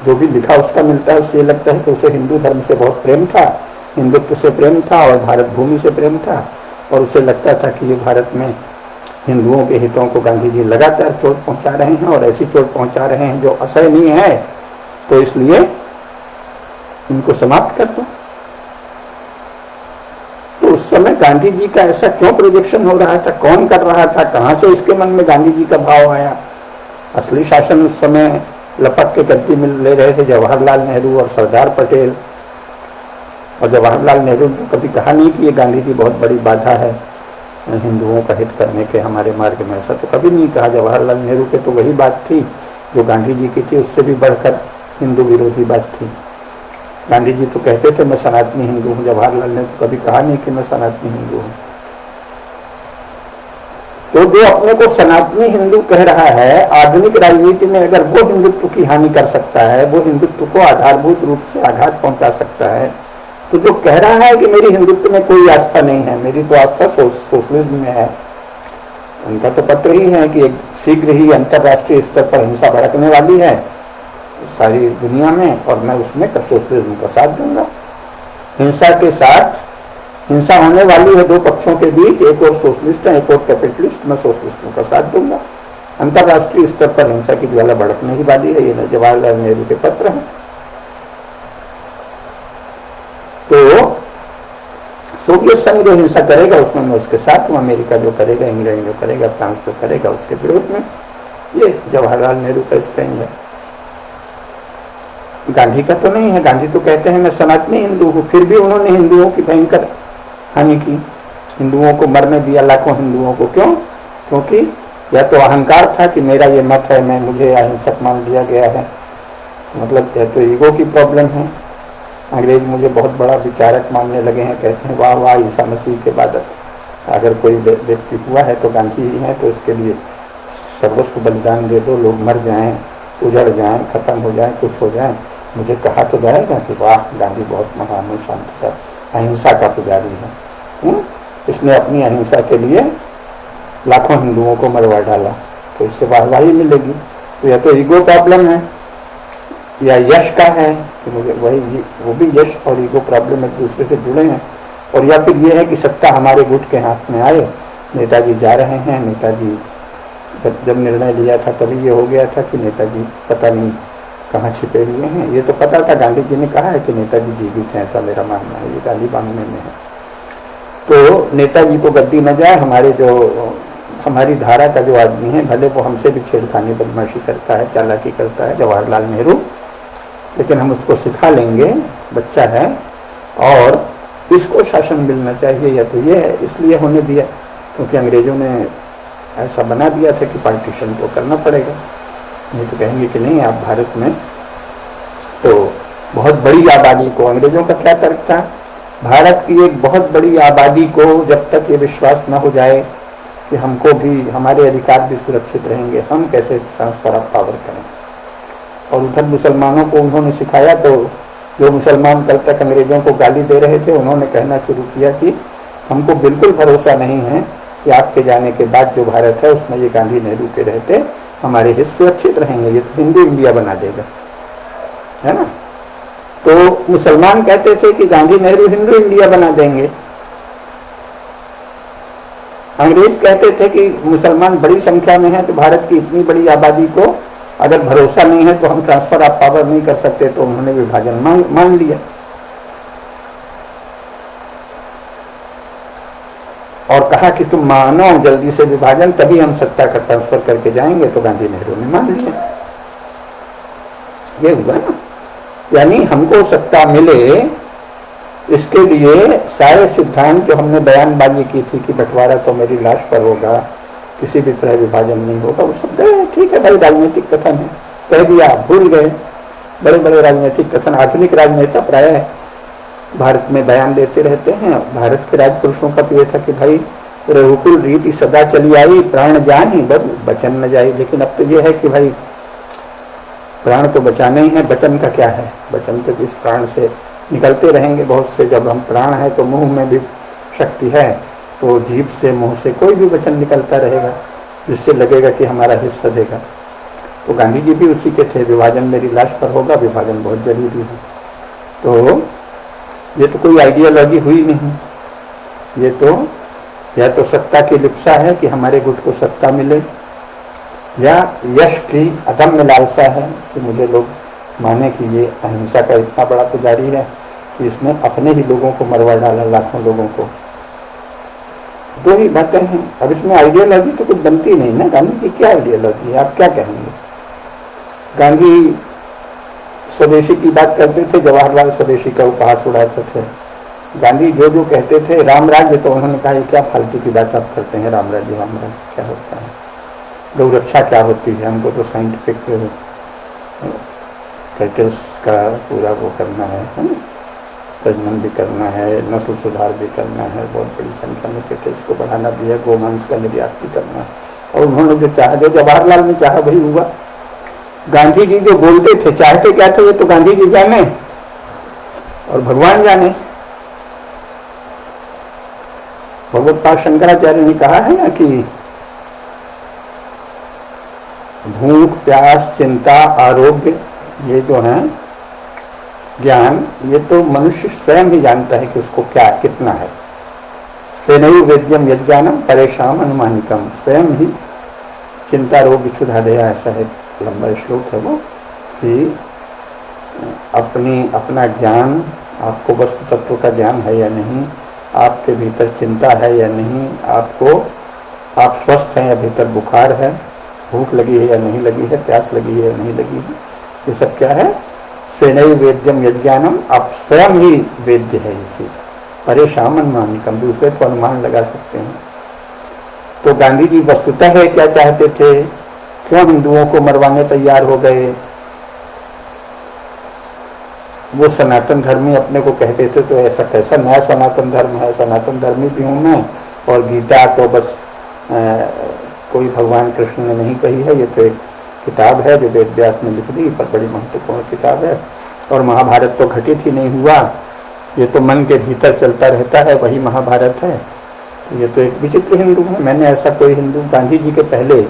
S1: जो भी लिखा उसका मिलता है, उससे लगता है कि उसे हिंदू धर्म से बहुत प्रेम था, हिंदुत्व से प्रेम था और भारत भूमि से प्रेम था, और उसे लगता था कि ये भारत में हिंदुओं के हितों को गांधी जी लगातार चोट पहुंचा रहे हैं, और ऐसी चोट पहुंचा रहे हैं जो असहनीय है, तो इसलिए इनको समाप्त कर दो। तो उस समय गांधी जी का ऐसा क्यों प्रोजेक्शन हो रहा था, कौन कर रहा था, कहां से इसके मन में गांधी जी का भाव आया? असली शासन उस समय लपक के गद्दी मिल ले रहे थे जवाहरलाल नेहरू और सरदार पटेल। और जवाहरलाल नेहरू ने कभी कहा नहीं कि ये गांधी जी बहुत बड़ी बाधा है हिंदुओं का हित करने के हमारे मार्ग में, ऐसा तो कभी नहीं कहा। जवाहरलाल नेहरू के तो वही बात थी जो गांधी जी की थी, उससे भी बढ़कर हिंदू विरोधी बात थी। गांधी जी तो कहते थे मैं सनातनी हिंदू हूँ, जवाहरलाल ने तो कभी कहा नहीं कि मैं सनातनी हिंदू हूँ। तो जो अपने को सनातनी हिंदू कह रहा है, आधुनिक राजनीति में अगर वो हिंदुत्व की हानि कर सकता है, वो हिंदुत्व को आधारभूत रूप से आघात पहुंचा सकता है, तो जो कह रहा है कि मेरी हिंदुत्व में कोई आस्था नहीं है, मेरी तो आस्था सोशलिज्म में है, उनका तो पत्र ही है कि एक शीघ्र ही अंतर्राष्ट्रीय स्तर पर हिंसा भड़कने वाली है सारी दुनिया में, और मैं उसमें सोशलिज्म का साथ दूंगा। हिंसा के साथ, हिंसा होने वाली है दो पक्षों के बीच, एक और सोशलिस्ट है, एक और कैपिटलिस्ट, मैं सोशलिस्टों का साथ दूंगा। अंतर्राष्ट्रीय स्तर पर हिंसा की ज्वाला भड़कने ही वाली है, ये जवाहरलाल नेहरू के पत्र हैं। तो सोवियत संघ जो हिंसा करेगा उसमें मैं उसके साथ हूँ, अमेरिका जो करेगा, इंग्लैंड जो करेगा, फ्रांस जो करेगा, उसके विरोध में। ये जवाहरलाल नेहरू का स्टैंड है। गांधी का तो नहीं है। गांधी तो कहते हैं मैं सनातनी हिंदू हूँ, फिर भी उन्होंने हिंदुओं की भयंकर हानि की, हिंदुओं को मरने दिया, लाखों हिंदुओं को। क्यों? क्योंकि या तो अहंकार था कि मेरा ये मत है, मैं मुझे अहिंसक मान लिया गया है, मतलब या तो ईगो की प्रॉब्लम है। अंग्रेज मुझे बहुत बड़ा विचारक मानने लगे हैं, कहते हैं वाह वाह ईसा मसीह के बाद अगर कोई व्यक्ति हुआ है तो गांधी ही है, तो इसके लिए सर्वस्व बलिदान दे दो, लोग मर जाएं, उजड़ जाएं, खत्म हो जाएं, कुछ हो जाएं, मुझे कहा तो जाएगा कि वाह गांधी बहुत महान है, शांति का अहिंसा का पुजारी है। इसने अपनी अहिंसा के लिए लाखों हिंदुओं को मरवा डाला, तो इससे वाहवाही मिलेगी। तो या तो ईगो प्रॉब्लम है या यश का है कि मुझे वही, वो भी यश और ईगो प्रॉब्लम एक दूसरे से जुड़े हैं। और या फिर ये है कि सत्ता हमारे गुट के हाथ में आए, नेताजी जा रहे हैं, नेताजी जब निर्णय लिया था तभी ये हो गया था कि नेताजी पता नहीं कहाँ छिपे हुए हैं। ये तो पता था, गांधी जी ने कहा है कि नेताजी जीवित हैं, ऐसा मेरा मानना है, ये गाली बांधने में है। तो नेताजी को गद्दी न जाए, हमारी धारा का जो आदमी है, भले वो हमसे भी छेड़खानी बदमाशी करता है, चालाकी करता है, जवाहरलाल नेहरू, लेकिन हम उसको सिखा लेंगे, बच्चा है और इसको शासन मिलना चाहिए। या तो ये है, इसलिए होने दिया क्योंकि अंग्रेजों ने ऐसा बना दिया था कि पार्टीशन तो करना पड़ेगा, नहीं तो कहेंगे कि नहीं आप भारत में तो बहुत बड़ी आबादी को, अंग्रेजों का क्या तर्क था, भारत की एक बहुत बड़ी आबादी को जब तक ये विश्वास न हो जाए कि हमको भी, हमारे अधिकार भी सुरक्षित रहेंगे, हम कैसे ट्रांसफर ऑफ पावर करें। और उधर मुसलमानों को उन्होंने सिखाया, तो जो मुसलमान कल तक अंग्रेजों को गाली दे रहे थे, उन्होंने कहना शुरू किया कि हमको बिल्कुल भरोसा नहीं है कि आपके जाने के बाद जो भारत है उसमें ये गांधी नेहरू के रहते हमारे हित सुरक्षित रहेंगे, ये तो हिंदू इंडिया बना देगा, है ना। तो मुसलमान कहते थे कि गांधी नेहरू हिंदू इंडिया बना देंगे, अंग्रेज कहते थे कि मुसलमान बड़ी संख्या में है तो भारत की इतनी बड़ी आबादी को अगर भरोसा नहीं है तो हम ट्रांसफर ऑफ पावर नहीं कर सकते, तो उन्होंने विभाजन मान लिया और कहा कि तुम मानो जल्दी से विभाजन, तभी हम सत्ता का ट्रांसफर करके जाएंगे। तो गांधी नेहरू ने मान लिया, ये हुआ ना। यानी हमको सत्ता मिले, इसके लिए सारे सिद्धांत जो हमने बयानबाजी की थी कि बंटवारा तो मेरी लाश पर होगा, किसी भी तरह विभाजन नहीं होगा, वो सब गए। ठीक है भाई, राजनीतिक कथन है, कह दिया, भूल गए। बड़े बड़े राजनीतिक कथन आधुनिक राजनेता प्रायः भारत में बयान देते रहते हैं। भारत के राजपुरुषों का तो ये था कि भाई रघुकुल रीति सदा चली आई, प्राण जान बचन न जाए। लेकिन अब तो ये है कि भाई प्राण तो बचाने ही है, वचन का क्या है, वचन तो इस प्राण से निकलते रहेंगे बहुत से। जब हम प्राण है तो मुंह में भी शक्ति है, तो जीभ से मुंह से कोई भी वचन निकलता रहेगा जिससे लगेगा कि हमारा हिस्सा देगा। तो गांधी जी भी उसी के थे, विभाजन मेरी लाश पर होगा, विभाजन बहुत जरूरी है। तो ये तो कोई आइडियोलॉजी हुई नहीं, ये तो या तो सत्ता की लिप्सा है कि हमारे गुट को सत्ता मिले, या यश की अदम्य लालसा है कि मुझे लोग माने कि ये अहिंसा का इतना बड़ा पुजारी है कि इसने अपने ही लोगों को मरवा डाला, लाखों लोगों को। दो ही बातें हैं। अब इसमें आइडियोलॉजी तो कुछ बनती नहीं ना। गांधी की क्या आइडियोलॉजी है, आप क्या कहेंगे? गांधी स्वदेशी की बात करते थे, जवाहरलाल स्वदेशी का उपहास उड़ाते थे। गांधी जो जो कहते थे राम राज्य, तो उन्होंने कहा क्या फालतू की बात आप करते हैं, राम राज्य क्या होता है, गौ रक्षा क्या होती है, हमको तो साइंटिफिक कैटल्स का पूरा वो करना है ना, प्रजनन भी करना है, नस्ल सुधार भी करना है, बहुत बड़ी संख्या में कैटल्स को बढ़ाना भी है, गोमांस का निर्यात भी करना है। और उन्होंने जो चाहा, जो जवाहरलाल ने चाहा वही हुआ। गांधी जी जो बोलते थे, चाहते क्या थे, ये तो गांधी जी जाने और भगवान जाने। भगवत्पाद शंकराचार्य ने कहा है ना कि भूख, प्यास, चिंता, आरोग्य, ये जो है ज्ञान, ये तो मनुष्य स्वयं ही जानता है कि उसको क्या कितना है। स्वेनैव वेद्यम यज्ञानम परेशान अनुमानिकम, स्वयं ही चिंता रोग क्षुधा दया, ऐसा है लंबा श्लोक है वो, कि अपना ज्ञान, आपको वस्तु तत्व का ज्ञान है या नहीं, आपके भीतर चिंता है या नहीं, आप स्वस्थ हैं या भीतर बुखार है, भूख लगी है या नहीं लगी है, प्यास लगी है या नहीं लगी है, ये सब क्या है? स्वेनैव वेद्यम यज्ञानम, आप स्वयं ही वेद्य है ये चीज। परेशान अनुमानिकम, दूसरे को अनुमान लगा सकते हैं। तो गांधी जी वस्तुतः है क्या चाहते थे, क्यों हिंदुओं को मरवाने तैयार हो गए? वो सनातन धर्मी अपने को कहते थे, तो ऐसा कैसा नया सनातन धर्म है? सनातन धर्मी भी हूं मैं, और गीता तो बस कोई भगवान कृष्ण ने नहीं कही है, ये तो एक किताब है जो वेद व्यास ने लिख दी, पर बड़ी महत्वपूर्ण किताब है। और महाभारत तो घटित ही नहीं हुआ, ये तो मन के भीतर चलता रहता है, वही महाभारत है। तो ये तो एक विचित्र हिंदू है। मैंने ऐसा कोई हिंदू गांधी जी के पहले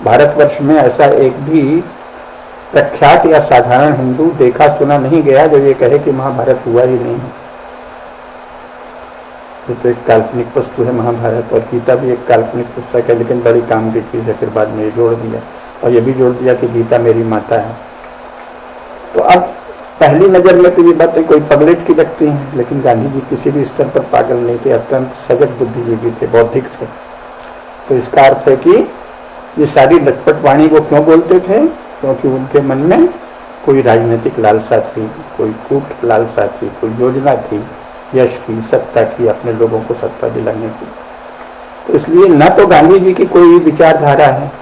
S1: भारतवर्ष में ऐसा एक भी प्रख्यात या साधारण हिंदू देखा सुना नहीं गया जो ये कहे कि महाभारत हुआ ही नहीं है। ये तो एक काल्पनिक वस्तु है महाभारत, और गीता भी एक काल्पनिक पुस्तक है, लेकिन बड़ी काम की चीज़ है। फिर बाद में ये जोड़ दिया, और ये भी जोड़ दिया कि गीता मेरी माता है। तो अब पहली नज़र में तो ये बातें कोई पगलेट की लगती हैं, लेकिन गांधी जी किसी भी स्तर पर पागल नहीं थे, अत्यंत सजग बुद्धिजीवी थे, बौद्धिक थे। तो इसका अर्थ है कि ये सारी लटपट वाणी वो क्यों बोलते थे? क्योंकि उनके मन में कोई राजनीतिक लालसा थी, कोई कूट लालसा थी, कोई योजना थी यश की, सत्ता की, अपने लोगों को सत्ता दिलाने की। तो इसलिए न तो गांधी जी की कोई विचारधारा है,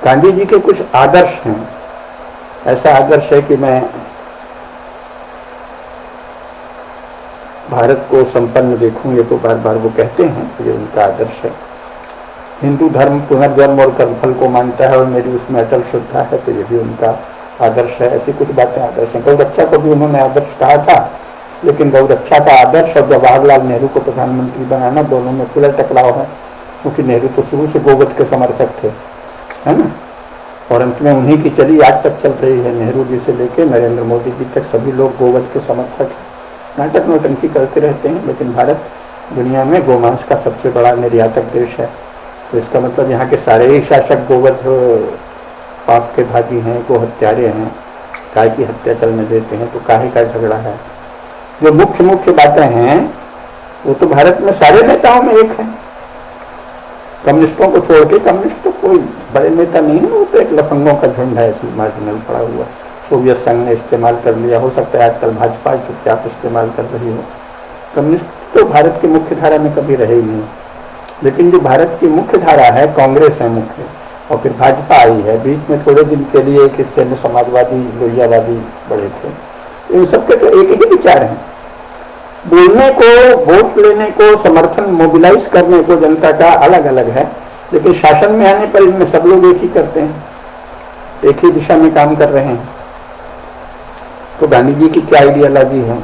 S1: गांधी जी के कुछ आदर्श हैं। ऐसा आदर्श है कि मैं भारत को संपन्न देखूं, ये तो बार बार वो कहते हैं, ये उनका आदर्श है। हिंदू धर्म पुनर्जन्म और कर्मफल को मानता है और मेरी उसमें अटल श्रद्धा है, तो ये भी उनका आदर्श है। ऐसी कुछ बातें आदर्श हैं। गौरक्षा को भी उन्होंने आदर्श कहा था, लेकिन गौरक्षा का आदर्श और जवाहरलाल नेहरू को प्रधानमंत्री बनाना, दोनों में खुला टकराव है, क्योंकि नेहरू तो शुरू से गोवध के समर्थक थे, है ना, और अंत में उन्हीं की चली आज तक चल रही है। नेहरू जी से लेकर नरेंद्र मोदी जी तक सभी लोग गोवध के समर्थक हैं। नाटक नौटंकी करते रहते हैं, लेकिन भारत दुनिया में गोमांस का सबसे बड़ा निर्यातक देश है। तो इसका मतलब यहाँ के सारे ही शासक गोवध पाप के भागी हैं, गो हत्यारे हैं, गाय की हत्या चलने देते हैं। तो काहे का झगड़ा है? जो मुख्य मुख्य बातें हैं वो तो भारत में सारे नेताओं में एक है। कम्युनिस्टों को छोड़ के, कम्युनिस्ट तो कोई बड़े नेता नहीं है, वो तो एक लफंगों का झुंड है, ऐसी मार्जिनल पड़ा हुआ। सोवियत संघ ने इस्तेमाल कर लिया, हो सकता है आजकल भाजपा चुपचाप इस्तेमाल कर रही हो। कम्युनिस्ट तो भारत की मुख्य धारा में कभी रहे ही नहीं, लेकिन जो भारत की मुख्य धारा है, कांग्रेस है मुख्य, और फिर भाजपा आई है। बीच में थोड़े दिन के लिए एक हिस्से में समाजवादी, लोहियावादी बड़े थे। इन सबके तो एक ही विचार है, बोलने को, वोट लेने को, समर्थन मोबिलाइज करने को जनता का अलग अलग है, लेकिन शासन में आने पर इनमें सब लोग एक ही करते हैं, एक ही दिशा में काम कर रहे हैं। तो गांधी जी की क्या आइडियोलॉजी है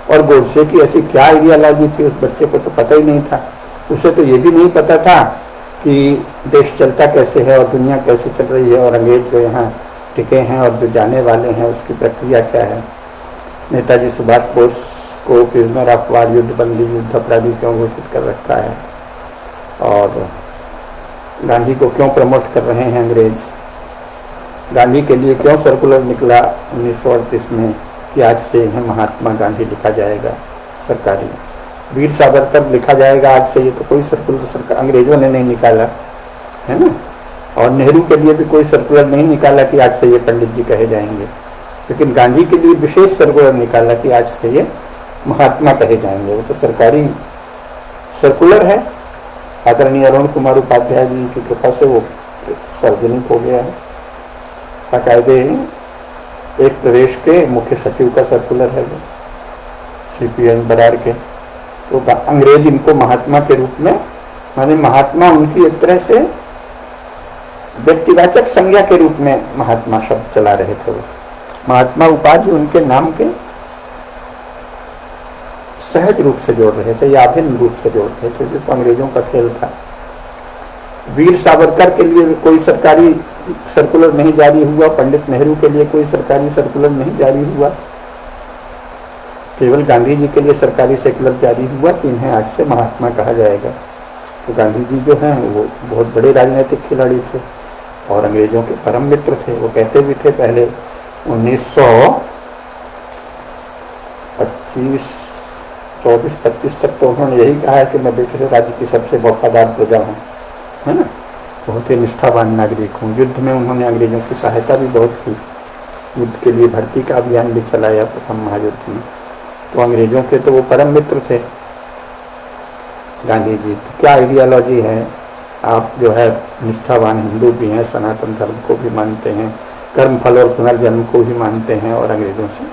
S1: और गोडसे की ऐसी क्या आइडियोलॉजी थी, उस बच्चे को तो पता ही नहीं था। उसे तो ये भी नहीं पता था कि देश चलता कैसे है और दुनिया कैसे चल रही है, और अंग्रेज जो यहाँ टिके हैं और जो जाने वाले हैं उसकी प्रक्रिया क्या है। नेताजी सुभाष बोस को प्रिजनर ऑफ वार, युद्धबंदी, युद्ध अपराधी क्यों घोषित कर रखा है, और गांधी को क्यों प्रमोट कर रहे हैं अंग्रेज। गांधी के लिए क्यों सर्कुलर निकला 1938 में कि आज से इन्हें महात्मा गांधी लिखा जाएगा सरकारी, वीर सावरकर लिखा जाएगा आज से। ये तो कोई सर्कुलर सरकार अंग्रेजों ने नहीं निकाला है ना, और नेहरू के लिए भी कोई सर्कुलर नहीं निकाला कि आज से ये पंडित जी कहे जाएंगे, लेकिन गांधी के लिए विशेष सर्कुलर निकाला कि आज से ये महात्मा कहे जाएंगे। वो तो सरकारी सर्कुलर है, आदरणीय अरुण कुमार उपाध्याय जी की कृपा से वो सार्वजनिक हो गया है। बाकायदे एक प्रदेश के मुख्य सचिव का सर्कुलर है वो, CPN बरार के। तो अंग्रेज इनको महात्मा के रूप में, माने महात्मा उनकी एक तरह से व्यक्तिवाचक संज्ञा के रूप में महात्मा शब्द चला रहे थे। वो महात्मा उपाधि उनके नाम के सहज रूप से जोड़ रहे थे या अभिन्न रूप से जोड़ रहे थे, जो तो अंग्रेजों का खेल था। वीर सावरकर के लिए कोई सरकारी सर्कुलर नहीं जारी हुआ, पंडित नेहरू के लिए कोई सरकारी सर्कुलर नहीं जारी हुआ, केवल गांधी जी के लिए सरकारी सर्कुलर जारी हुआ कि इन्हें आज से महात्मा कहा जाएगा। तो गांधी जी जो हैं वो बहुत बड़े राजनीतिक खिलाड़ी थे और अंग्रेजों के परम मित्र थे। वो कहते भी थे पहले 1924-25 तक तो उन्होंने यही कहा है कि मैं ब्रिटिश राज्य की सबसे वफादार प्रजा हूँ, है ना, बहुत ही निष्ठावान नागरिक हूँ। युद्ध में उन्होंने अंग्रेजों की सहायता भी बहुत की, युद्ध के लिए भर्ती का अभियान भी चलाया प्रथम महायुद्ध में। तो अंग्रेजों के तो वो परम मित्र थे गांधी जी। तो क्या आइडियोलॉजी है? आप जो है निष्ठावान हिंदू भी हैं, सनातन धर्म को भी मानते हैं, कर्म फल और पुनर्जन्म को भी मानते हैं, और अंग्रेजों से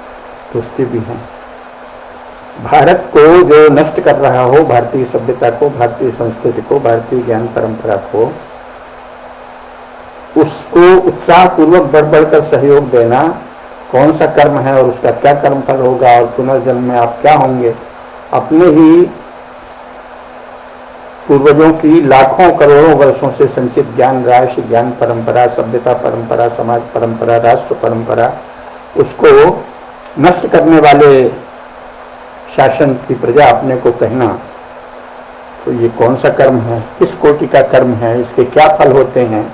S1: दोस्ती भी हैं। भारत को जो नष्ट कर रहा हो, भारतीय सभ्यता को, भारतीय संस्कृति को, भारतीय ज्ञान परंपरा को, उसको उत्साह पूर्वक बढ़ बढ़कर सहयोग देना, कौन सा कर्म है और उसका क्या कर्म फल होगा और पुनर्जन्म में आप क्या होंगे, अपने ही पूर्वजों की लाखों करोड़ों वर्षों से संचित ज्ञान राशि, ज्ञान परंपरा, सभ्यता परंपरा, समाज परंपरा, राष्ट्र परंपरा, उसको नष्ट करने वाले शासन की प्रजा अपने को कहना, तो ये कौन सा कर्म है, किस कोटि का कर्म है, इसके क्या फल होते हैं,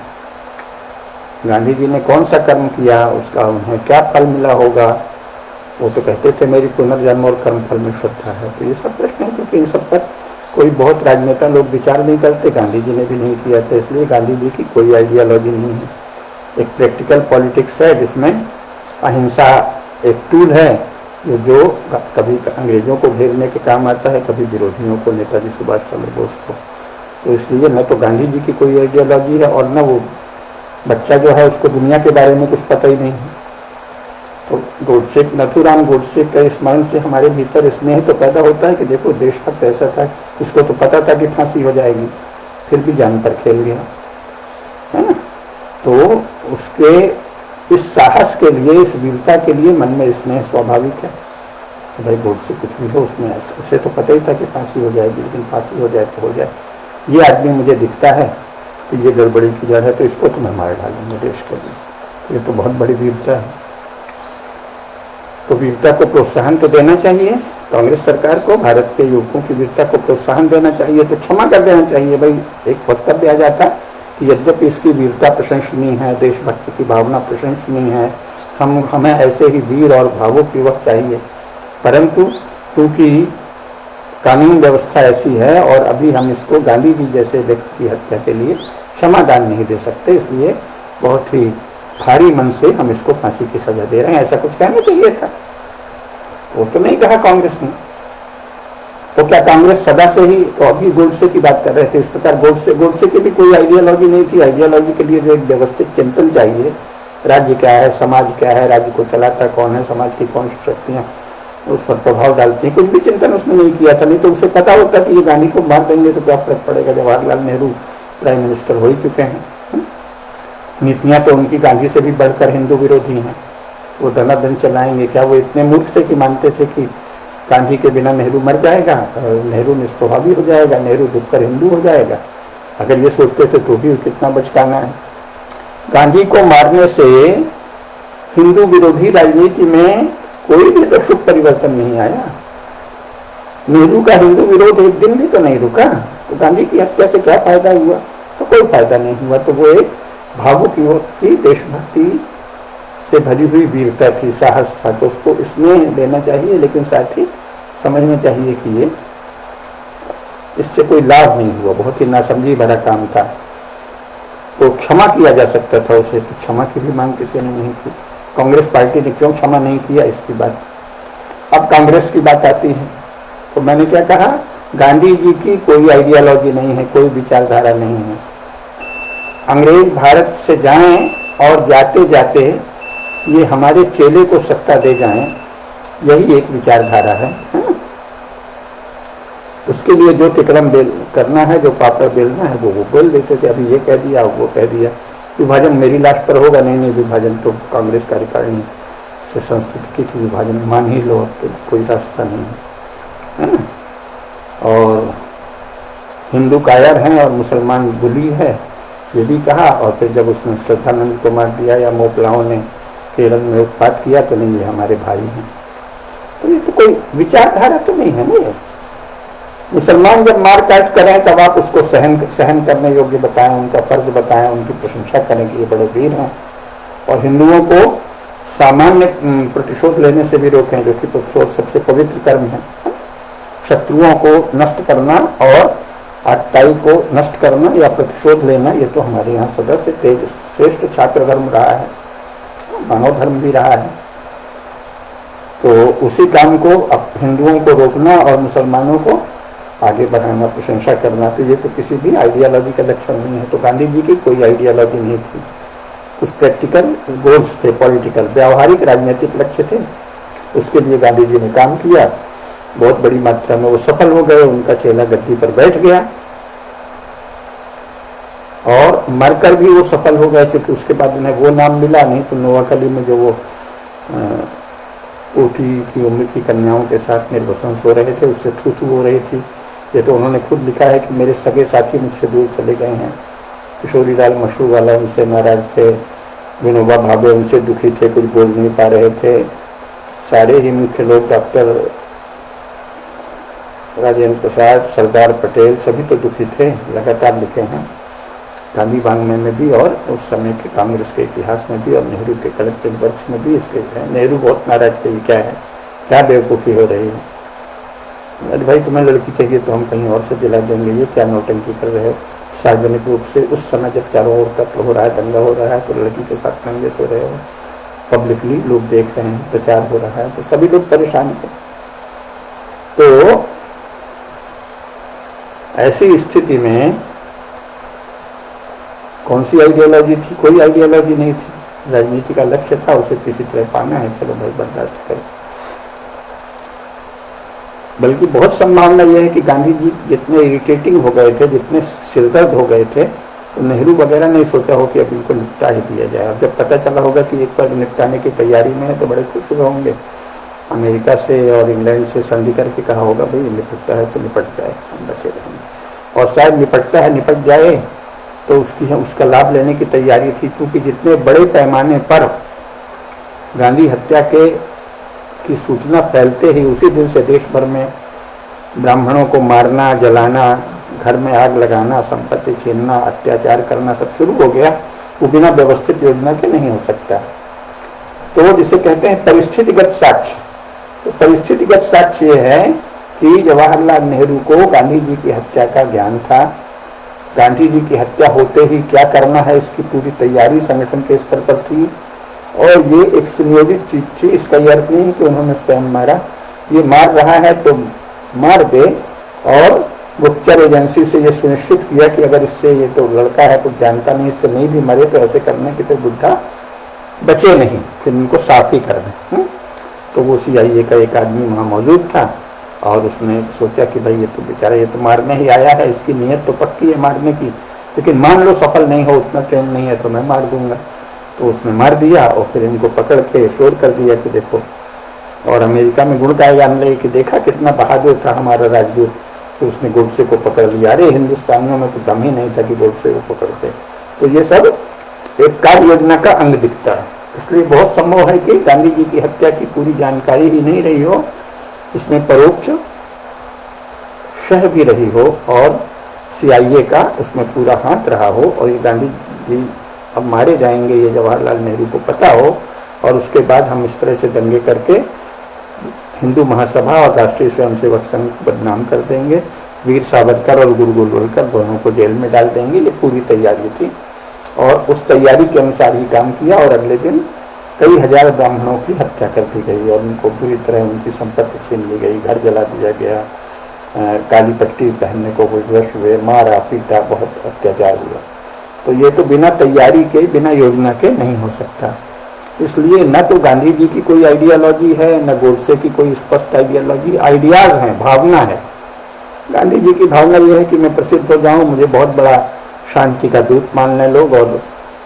S1: गांधी जी ने कौन सा कर्म किया, उसका उन्हें क्या फल मिला होगा। वो तो कहते थे मेरी पुनर्जन्म और कर्म फल में श्रद्धा है। तो ये सब प्रश्न है, क्योंकि इन सब पर कोई बहुत राजनेता लोग विचार नहीं करते, गांधी जी ने भी नहीं किया था, इसलिए गांधी जी की कोई आइडियोलॉजी नहीं है। एक प्रैक्टिकल पॉलिटिक्स है जिसमें अहिंसा एक टूल है जो कभी अंग्रेजों को घेरने के काम आता है, कभी विरोधियों को, नेताजी सुभाष चंद्र बोस को। तो इसलिए न तो गांधी जी की कोई आइडियोलॉजी है और न वो बच्चा जो है उसको दुनिया के बारे में कुछ पता ही नहीं है। तो गोडसे, नथुराम गोडसे के स्मरण से हमारे भीतर स्नेह तो पैदा होता है कि देखो देशभक्त ऐसा था, इसको तो पता था कि फांसी हो जाएगी, फिर भी जान पर खेल गया, है ना। तो उसके इस साहस के लिए, इस वीरता के लिए मन में स्नेह स्वाभाविक है। तो भाई गोडसे कुछ भी हो, उसमें उसे तो पता ही था कि फांसी हो जाएगी, लेकिन फांसी हो जाए तो हो जाए। ये आदमी मुझे दिखता है कि ये गड़बड़ी की जड़ है, तो इसको तो मैं मार डालूंगा देश के लिए। ये तो बहुत बड़ी वीरता है। तो वीरता को प्रोत्साहन तो देना चाहिए कांग्रेस सरकार को, भारत के युवकों की वीरता को प्रोत्साहन देना चाहिए, तो क्षमा कर देना चाहिए। भाई एक वक्तव्य आ जाता कि यद्यपि इसकी वीरता प्रशंसनीय है, देशभक्ति की भावना प्रशंसनीय है, हमें ऐसे ही वीर और भावुक युवक चाहिए, परंतु चूंकि कानून व्यवस्था ऐसी है और अभी हम इसको गांधी जी जैसे व्यक्ति की हत्या के लिए क्षमादान नहीं दे सकते, इसलिए बहुत ही भारी मन से हम इसको फांसी की सजा दे रहे हैं, ऐसा कुछ कहना चाहिए था। वो तो नहीं कहा कांग्रेस ने। तो क्या कांग्रेस सदा से ही, तो अभी गोडसे की बात कर रहे थे, इस प्रकार गोडसे की भी कोई आइडियोलॉजी नहीं थी। आइडियोलॉजी के लिए जो एक व्यवस्थित चिंतन चाहिए, राज्य क्या है, समाज क्या है, राज्य को चलाता कौन है, समाज की कौन सी शक्तियां उस पर प्रभाव डालती हैं, कुछ भी चिंतन उसने नहीं किया था। नहीं तो उसे पता होता कि ये गांधी को मार देंगे तो क्या फर्क पड़ेगा, जवाहरलाल नेहरू प्राइम मिनिस्टर हो ही चुके हैं। नीतियां तो उनकी गांधी से भी बढ़कर हिंदू विरोधी हैं, वो धनाधन चलाएंगे। क्या वो इतने मूर्ख थे कि मानते थे कि गांधी के बिना नेहरू मर जाएगा, नेहरू निष्प्रभावी हो जाएगा, नेहरू झुककर हिंदू हो जाएगा? अगर ये सोचते थे तो भी कितना बचकाना है। गांधी को मारने से हिंदू विरोधी राजनीति में कोई भी तो शुभ परिवर्तन नहीं आया। नेहरू का हिंदू विरोध एक दिन भी तो नहीं रुका, तो गांधी की हत्या से क्या फायदा हुआ? तो कोई फायदा नहीं हुआ। तो वो एक भावुक युवक की देशभक्ति से भरी हुई वीरता थी, साहस था, तो उसको इसमें देना चाहिए, लेकिन साथ ही समझना चाहिए कि ये इससे कोई लाभ नहीं हुआ, बहुत ही नासमझी भरा काम था। तो क्षमा किया जा सकता था उसे, तो क्षमा की भी मांग किसी ने नहीं की। कांग्रेस पार्टी ने क्यों क्षमा नहीं किया, इसकी बात। अब कांग्रेस की बात आती है, तो मैंने क्या कहा, गांधी जी की कोई आइडियोलॉजी नहीं है, कोई विचारधारा नहीं है। अंग्रेज भारत से जाएं और जाते जाते ये हमारे चेले को सत्ता दे जाएं, यही एक विचारधारा है। उसके लिए जो तिकड़म करना है, जो पापड़ बेलना है, वो बोल देते थे। अभी ये कह दिया, वो कह दिया। विभाजन मेरी लाश पर होगा, नहीं, विभाजन तो कांग्रेस कार्यकारिणी से संस्कृति की विभाजन मान ही लो, अब तो कोई रास्ता नहीं है ना। और हिंदू कायर हैं और मुसलमान बुली है, ये भी कहा। और फिर जब उसने श्रद्धानंद को मार दिया या मोपलाओं ने केरल में उत्पात किया, तो नहीं, ये हमारे भाई हैं। तो ये तो कोई विचारधारा तो नहीं है ना। मुसलमान जब मार काट करें तब आप उसको सहन करने योग्य बताएं, उनका फर्ज बताएं, उनकी प्रशंसा करें कि ये बड़े वीर हैं। और हिंदुओं को सामान्य प्रतिशोध लेने से भी रोकें, जो कि प्रतिशोध सबसे पवित्र कर्म है। शत्रुओं को नष्ट करना और आतताई को नष्ट करना या प्रतिशोध लेना, ये तो हमारे यहाँ सदा से श्रेष्ठ छात्र धर्म रहा है, मानव धर्म भी रहा है। तो उसी काम को अब हिंदुओं को रोकना और मुसलमानों को आगे बढ़ाना, प्रशंसा करना, तो ये तो किसी भी आइडियोलॉजी का लक्षण नहीं है। तो गांधी जी की कोई आइडियोलॉजी नहीं थी, कुछ प्रैक्टिकल गोल्स थे, पॉलिटिकल व्यावहारिक राजनीतिक लक्ष्य थे। उसके लिए गांधी जी ने काम किया, बहुत बड़ी मात्रा में वो सफल हो गए, उनका चेला गद्दी पर बैठ गया। और मरकर भी वो सफल हो गए, क्योंकि उसके बाद उन्हें वो नाम मिला नहीं तो नोआखली में जो वो ऊटी की उम्र की कन्याओं के साथ निर्वसन सो रहे थे, उससे थू थू हो रही थी। ये तो उन्होंने खुद लिखा है कि मेरे सगे साथी मुझसे दूर चले गए हैं। किशोरी लाल मशहूर वाला उनसे नाराज थे, विनोबा भावे उनसे दुखी थे, कुछ बोल नहीं पा रहे थे। सारे ही मुख्य लोग, डॉक्टर राजेंद्र प्रसाद, सरदार पटेल, सभी तो दुखी थे, लगातार लिखे हैं गांधी वांग्मय में भी और उस समय के कांग्रेस के इतिहास में भी और नेहरू के कलेक्टिव वर्क्स में भी इसके है। नेहरू बहुत नाराज थे, ये क्या है, क्या बेवकूफ़ी हो रही है, अरे भाई तुम्हें लड़की चाहिए तो हम कहीं और से दिला देंगे, ये क्या नौटंकी कर रहे हो। सार्वजनिक रूप से उस समय जब चारों ओर कत्ल हो रहा है, दंगा हो रहा है, तो लड़की के साथ नंगे सो रहे हो, पब्लिकली लोग देख रहे हैं, प्रचार हो रहा है, तो सभी लोग परेशान थे। तो ऐसी स्थिति में कौन सी आइडियोलॉजी थी? कोई आइडियोलॉजी नहीं थी। राजनीति का लक्ष्य था उसे किसी तरह पाना है, चलो भाई बर्दाश्त करो। बल्कि बहुत संभावना यह है कि गांधी जी जितने इरिटेटिंग हो गए थे, जितने सिरदर्द हो गए थे, तो नेहरू वगैरह ने सोचा हो कि अब इनको निपटा ही दिया जाए। अब जब पता चला होगा कि एक बार निपटाने की तैयारी में है तो बड़े खुश होंगे। अमेरिका से और इंग्लैंड से संधि करके कहा होगा भाई निपटता है तो निपट जाए, हम बचे रहेंगे। और शायद निपटता है, निपट जाए तो उसका लाभ लेने की तैयारी थी। चूंकि जितने बड़े पैमाने पर गांधी हत्या की सूचना फैलते ही उसी दिन से देश भर में ब्राह्मणों को मारना, जलाना, घर में आग लगाना, संपत्ति छीनना, अत्याचार करना सब शुरू हो गया। वो बिना व्यवस्थित योजना के नहीं हो सकता। तो जिसे कहते हैं परिस्थितिगत साक्ष्य। तो परिस्थितिगत साक्ष्य ये है कि जवाहरलाल नेहरू को गांधी जी की हत्या का ज्ञान था। गांधी जी की हत्या होते ही क्या करना है इसकी पूरी तैयारी संगठन के स्तर पर थी और ये एक सुनियोजित चीज थी। इसका यह अर्थ नहीं कि उन्होंने स्वयं मारा, ये मार रहा है तो मार दे, और गुप्तचर एजेंसी से ये सुनिश्चित किया कि अगर इससे, ये तो लड़का है कुछ जानता नहीं, इससे नहीं भी मरे तो ऐसे करने की तो बुद्धा बचे नहीं, फिर इनको साफ ही कर दें। तो वो CIA का एक आदमी वहाँ मौजूद था और उसने सोचा कि भाई ये तो बेचारा, ये तो मारने ही आया है, इसकी नीयत तो पक्की है मारने की, लेकिन मान लो सफल नहीं हो, उतना ट्रेन नहीं है तो मैं मार दूंगा। तो उसने मार दिया और फिर इनको पकड़ के शोर कर दिया कि देखो, और अमेरिका में गुण गायन ले कि देखा कितना बहादुर था हमारा राजदूत। तो उसने गोडसे को पकड़ लिया। अरे हिंदुस्तानियों में तो दम ही नहीं था कि गोडसे को पकड़ते। तो ये सब एक कार्य योजना का अंग दिखता है। इसलिए बहुत संभव है कि गांधी जी की हत्या की पूरी जानकारी ही नहीं रही हो, इसमें परोक्ष शह भी रही हो और CIA का उसमें पूरा हाथ रहा हो, और ये गांधी जी अब मारे जाएंगे ये जवाहरलाल नेहरू को पता हो, और उसके बाद हम इस तरह से दंगे करके हिंदू महासभा और राष्ट्रीय स्वयंसेवक संघ को बदनाम कर देंगे, वीर सावरकर और गुरु गोलवलकर दोनों को जेल में डाल देंगे। ये पूरी तैयारी थी और उस तैयारी के अनुसार ही काम किया। और अगले दिन कई हजार ब्राह्मणों की हत्या कर दी गई और उनको पूरी तरह उनकी संपत्ति छीन ली गई, घर जला दिया गया, काली पट्टी पहनने को विवश हुए, मारा पीटा, बहुत अत्याचार हुआ। तो ये तो बिना तैयारी के, बिना योजना के नहीं हो सकता। इसलिए न तो गांधी जी की कोई आइडियोलॉजी है, न गोडसे की कोई स्पष्ट आइडियोलॉजी, आइडियाज हैं, भावना है। गांधी जी की भावना यह है कि मैं प्रसिद्ध हो जाऊं, मुझे बहुत बड़ा शांति का दूत मान लें लोग और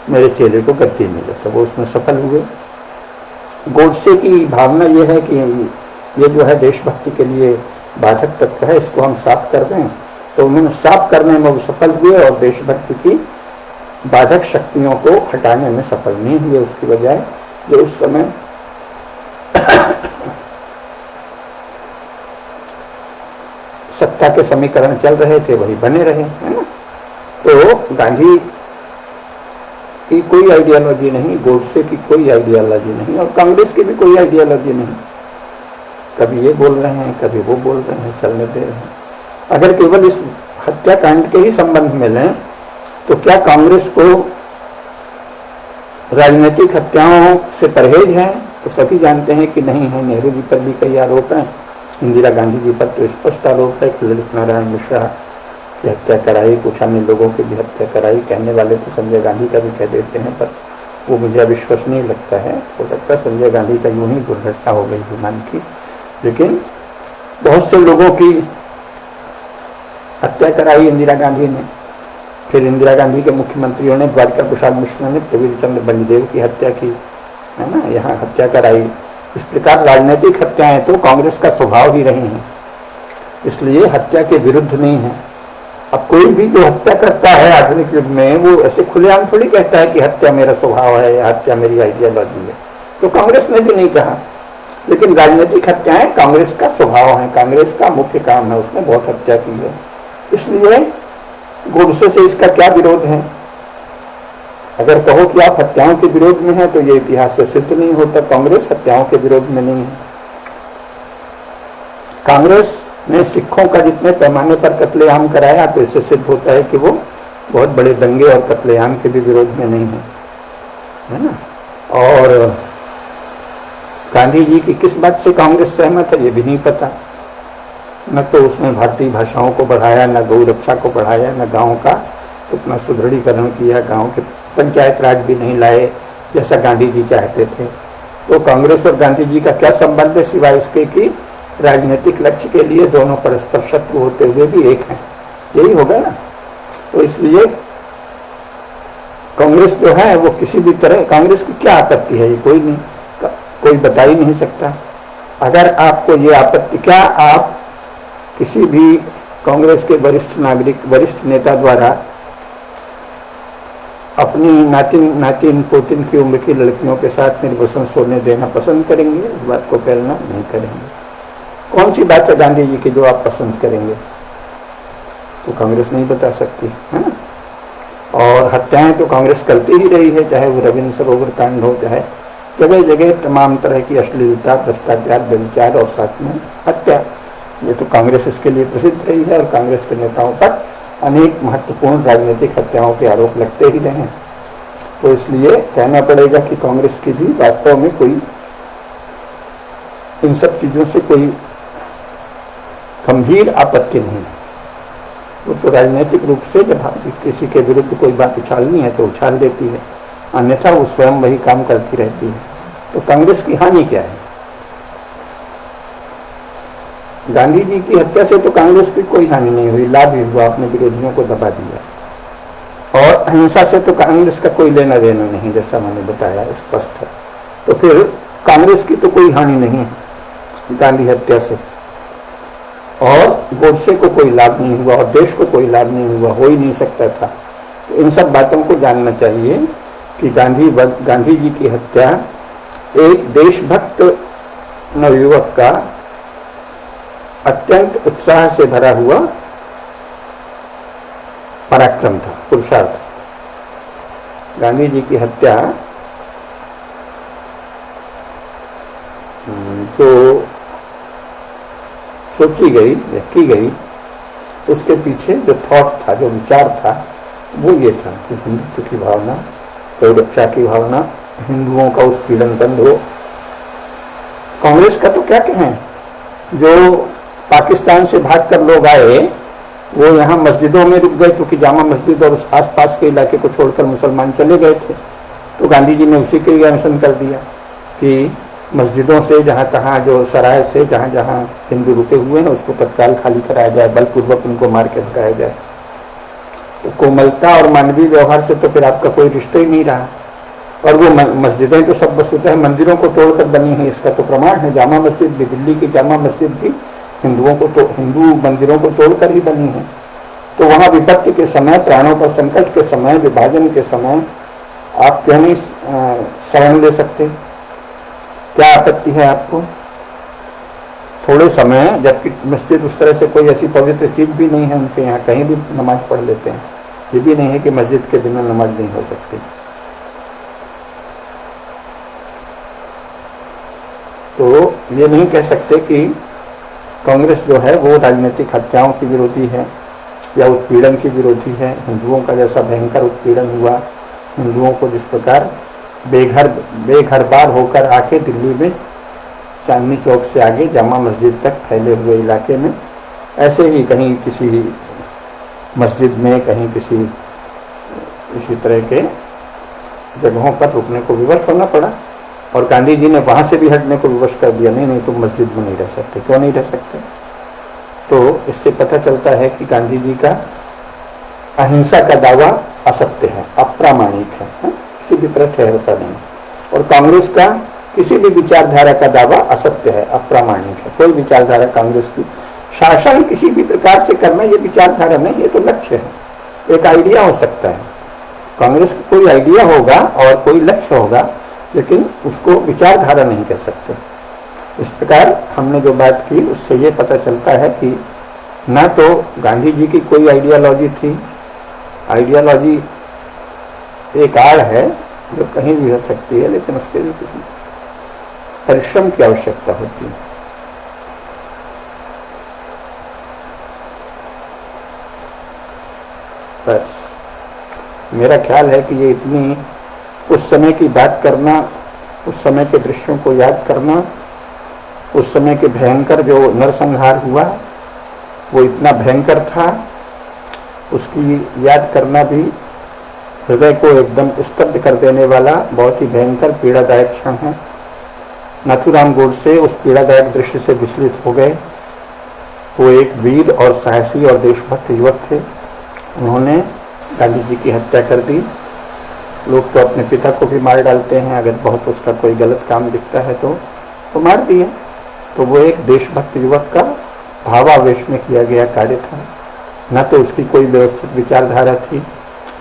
S1: मेरे चेले को गद्दी मिले, तो वो उसमें सफल हुए। गोडसे की भावना यह है कि ये जो है देशभक्ति के लिए बाधक तत्व है, इसको हम साफ कर दें। तो उन्होंने साफ करने में वो सफल हुए और देशभक्ति की बाधक शक्तियों को हटाने में सफल नहीं हुए। उसकी बजाय जो उस समय सत्ता के समीकरण चल रहे थे वही बने रहे, है ना। तो गांधी की कोई आइडियोलॉजी नहीं, गोडसे की कोई आइडियोलॉजी नहीं और कांग्रेस की भी कोई आइडियोलॉजी नहीं। कभी ये बोल रहे हैं, कभी वो बोल रहे हैं, चलने दे रहे हैं। अगर केवल इस हत्याकांड के ही संबंध में लें तो क्या कांग्रेस को राजनीतिक हत्याओं से परहेज है? तो सभी जानते हैं कि नहीं है। नेहरू जी पर भी कई आरोप हैं, इंदिरा गांधी जी पर तो स्पष्ट आरोप है कि ललित नारायण मिश्रा की हत्या कराई, कुछ अन्य लोगों की भी हत्या कराई। कहने वाले तो संजय गांधी का भी कह देते हैं, पर वो मुझे अविश्वसनीय लगता है। हो सकता है संजय गांधी का यूं ही दुर्घटना हो गई विमान की, लेकिन बहुत से लोगों की हत्या कराई इंदिरा गांधी ने। फिर इंदिरा गांधी के मुख्यमंत्रियों ने, द्वारिका प्रसाद मिश्र ने प्रवीर चंद्र बंजदेव की हत्या की, है ना, यहाँ हत्या कराई। इस प्रकार राजनीतिक हत्याएं तो कांग्रेस का स्वभाव ही रही हैं, इसलिए हत्या के विरुद्ध नहीं है। अब कोई भी जो हत्या करता है आधुनिक युग में, वो ऐसे खुलेआम थोड़ी कहता है कि हत्या मेरा स्वभाव है या हत्या मेरी आइडियोलॉजी है। तो कांग्रेस ने भी नहीं कहा, लेकिन राजनीतिक हत्याएं कांग्रेस का स्वभाव है, कांग्रेस का मुख्य काम है, उसने बहुत हत्या की है। इसलिए गोडसे से इसका क्या विरोध है? अगर कहो कि आप हत्याओं के विरोध में हैं तो ये इतिहास से सिद्ध नहीं होता। कांग्रेस हत्याओं के विरोध में नहीं है। कांग्रेस ने सिखों का जितने पैमाने पर कत्लेआम कराया, तो इससे सिद्ध होता है कि वो बहुत बड़े दंगे और कत्लेआम के भी विरोध में नहीं है, है ना। और गांधी जी की किस बात से कांग्रेस सहमत है ये भी नहीं पता। न तो उसने भारतीय भाषाओं को बढ़ाया, न गौ रक्षा को बढ़ाया, न गाँव का उतना सुदृढ़ीकरण किया, गाँव के पंचायत राज भी नहीं लाए जैसा गांधी जी चाहते थे। तो कांग्रेस और गांधी जी का क्या संबंध है, सिवाय इसके कि राजनीतिक लक्ष्य के लिए दोनों परस्पर शत्रु होते हुए भी एक हैं, यही होगा ना। तो इसलिए कांग्रेस जो है वो किसी भी तरह, कांग्रेस की क्या आपत्ति है, ये कोई बता ही नहीं सकता। अगर आपको ये आपत्ति, क्या आप किसी भी कांग्रेस के वरिष्ठ नेता द्वारा अपनी नातिन पोतिन की उम्र की लड़कियों के साथ निर्वसन सोने देना पसंद करेंगे? इस बात को कहना नहीं करेंगे। कौन सी बात है गांधी जी की जो आप पसंद करेंगे? तो कांग्रेस नहीं बता सकती, है ना। और हत्याएं तो कांग्रेस करती ही रही है, चाहे वो रविंद्र सरोवर कांड हो, चाहे जगह जगह तमाम तरह की अश्लीलता, भ्रष्टाचार, व्यभिचार और साथ में हत्या, ये तो कांग्रेस इसके लिए प्रसिद्ध रही है। और कांग्रेस के नेताओं पर अनेक महत्वपूर्ण राजनीतिक हत्याओं के आरोप लगते ही रहे हैं। तो इसलिए कहना पड़ेगा कि कांग्रेस की भी वास्तव में कोई इन सब चीजों से कोई गंभीर आपत्ति नहीं है। वो तो राजनीतिक रूप से जब किसी के विरुद्ध कोई बात उछालनी है तो उछाल देती है, अन्यथा वो स्वयं वही काम करती रहती है। तो कांग्रेस की हानि क्या है? गांधी जी की हत्या से तो कांग्रेस की कोई हानि नहीं हुई, लाभ ही हुआ, अपने विरोधियों को दबा दिया। और अहिंसा से तो कांग्रेस का कोई लेना देना नहीं, जैसा मैंने बताया, स्पष्ट है। तो फिर कांग्रेस की तो कोई हानि नहीं है गांधी हत्या से, और गोडसे को कोई लाभ नहीं हुआ, और देश को कोई लाभ नहीं हुआ, हो ही नहीं सकता था। तो इन सब बातों को जानना चाहिए कि गांधी जी की हत्या एक देशभक्त नवयुवक का अत्यंत उत्साह से भरा हुआ पराक्रम था, पुरुषार्थ। गांधी जी की हत्या जो सोची गई या की गई, उसके पीछे जो थॉट था, जो विचार था, वो ये था कि हिंदुत्व की भावना, गौ रक्षा की भावना, हिंदुओं का उत्पीड़न बंद हो। कांग्रेस का तो क्या कहें, जो पाकिस्तान से भागकर लोग आए वो यहाँ मस्जिदों में रुक गए, क्योंकि जामा मस्जिद और उस आसपास के इलाके को छोड़कर मुसलमान चले गए थे। तो गांधी जी ने उसी के लिए अनशन कर दिया कि मस्जिदों से जहाँ तहाँ, जो सराय से जहाँ जहाँ हिंदू रुके हुए हैं, उसको तत्काल खाली कराया जाए, बलपूर्वक उनको मार के भगाया जाए। तो कोमलता और मानवीय व्यवहार से तो फिर आपका कोई रिश्ता ही नहीं रहा। और वो मस्जिदें तो सब वस्तुतः मंदिरों को तोड़कर बनी है, इसका तो प्रमाण है। जामा मस्जिद भी, दिल्ली की जामा मस्जिद भी हिंदू मंदिरों को तोड़कर ही बनी है। तो वहाँ विपत्ति के समय, प्राणों पर संकट के समय, विभाजन के समय आप क्यों नहीं शरण ले सकते? क्या आपत्ति है आपको? थोड़े समय, जबकि मस्जिद उस तरह से कोई ऐसी पवित्र चीज भी नहीं है उनके यहाँ, कहीं भी नमाज पढ़ लेते हैं। ये भी नहीं है कि मस्जिद के बिना नमाज नहीं हो सकती। तो ये नहीं कह सकते कि कांग्रेस जो है वो राजनीतिक हत्याओं की विरोधी है या उत्पीड़न की विरोधी है। हिंदुओं का जैसा भयंकर उत्पीड़न हुआ, हिंदुओं को जिस प्रकार बेघर बार होकर आके दिल्ली में चांदनी चौक से आगे जामा मस्जिद तक फैले हुए इलाके में, ऐसे ही कहीं किसी मस्जिद में, कहीं इसी तरह के जगहों पर रुकने को विवश होना पड़ा। और गांधी जी ने वहां से भी हटने को विवश कर दिया, नहीं तुम मस्जिद में नहीं रह सकते। क्यों नहीं रह सकते? तो इससे पता चलता है कि गांधी जी का अहिंसा का दावा असत्य है, अप्रामाणिक है, किसी भी तरह ठहरता नहीं। और कांग्रेस का किसी भी विचारधारा का दावा असत्य है, अप्रामाणिक है। कोई विचारधारा कांग्रेस की, शासन किसी भी प्रकार से करना ये विचारधारा नहीं, ये तो लक्ष्य है, एक आइडिया हो सकता है। कांग्रेस का कोई आइडिया होगा और कोई लक्ष्य होगा, लेकिन उसको विचारधारा नहीं कह सकते। इस प्रकार हमने जो बात की उससे ये पता चलता है कि ना तो गांधी जी की कोई आइडियोलॉजी थी, आइडियोलॉजी एक आड़ है जो कहीं भी हो सकती है, लेकिन उसके लिए कुछ परिश्रम की आवश्यकता होती है। बस मेरा ख्याल है कि ये इतनी उस समय की बात करना, उस समय के दृश्यों को याद करना, उस समय के भयंकर जो नरसंहार हुआ वो इतना भयंकर था, उसकी याद करना भी हृदय को एकदम स्तब्ध कर देने वाला बहुत ही भयंकर पीड़ादायक क्षण है। नाथूराम गोडसे उस पीड़ादायक दृश्य से विचलित हो गए। वो एक वीर और साहसी और देशभक्त युवक थे। उन्होंने गांधी जी की हत्या कर दी। लोग तो अपने पिता को भी मार डालते हैं, अगर बहुत उसका कोई गलत काम दिखता है तो मार दिया। तो वो एक देशभक्त युवक का भावावेश में किया गया कार्य था। न तो उसकी कोई व्यवस्थित विचारधारा थी,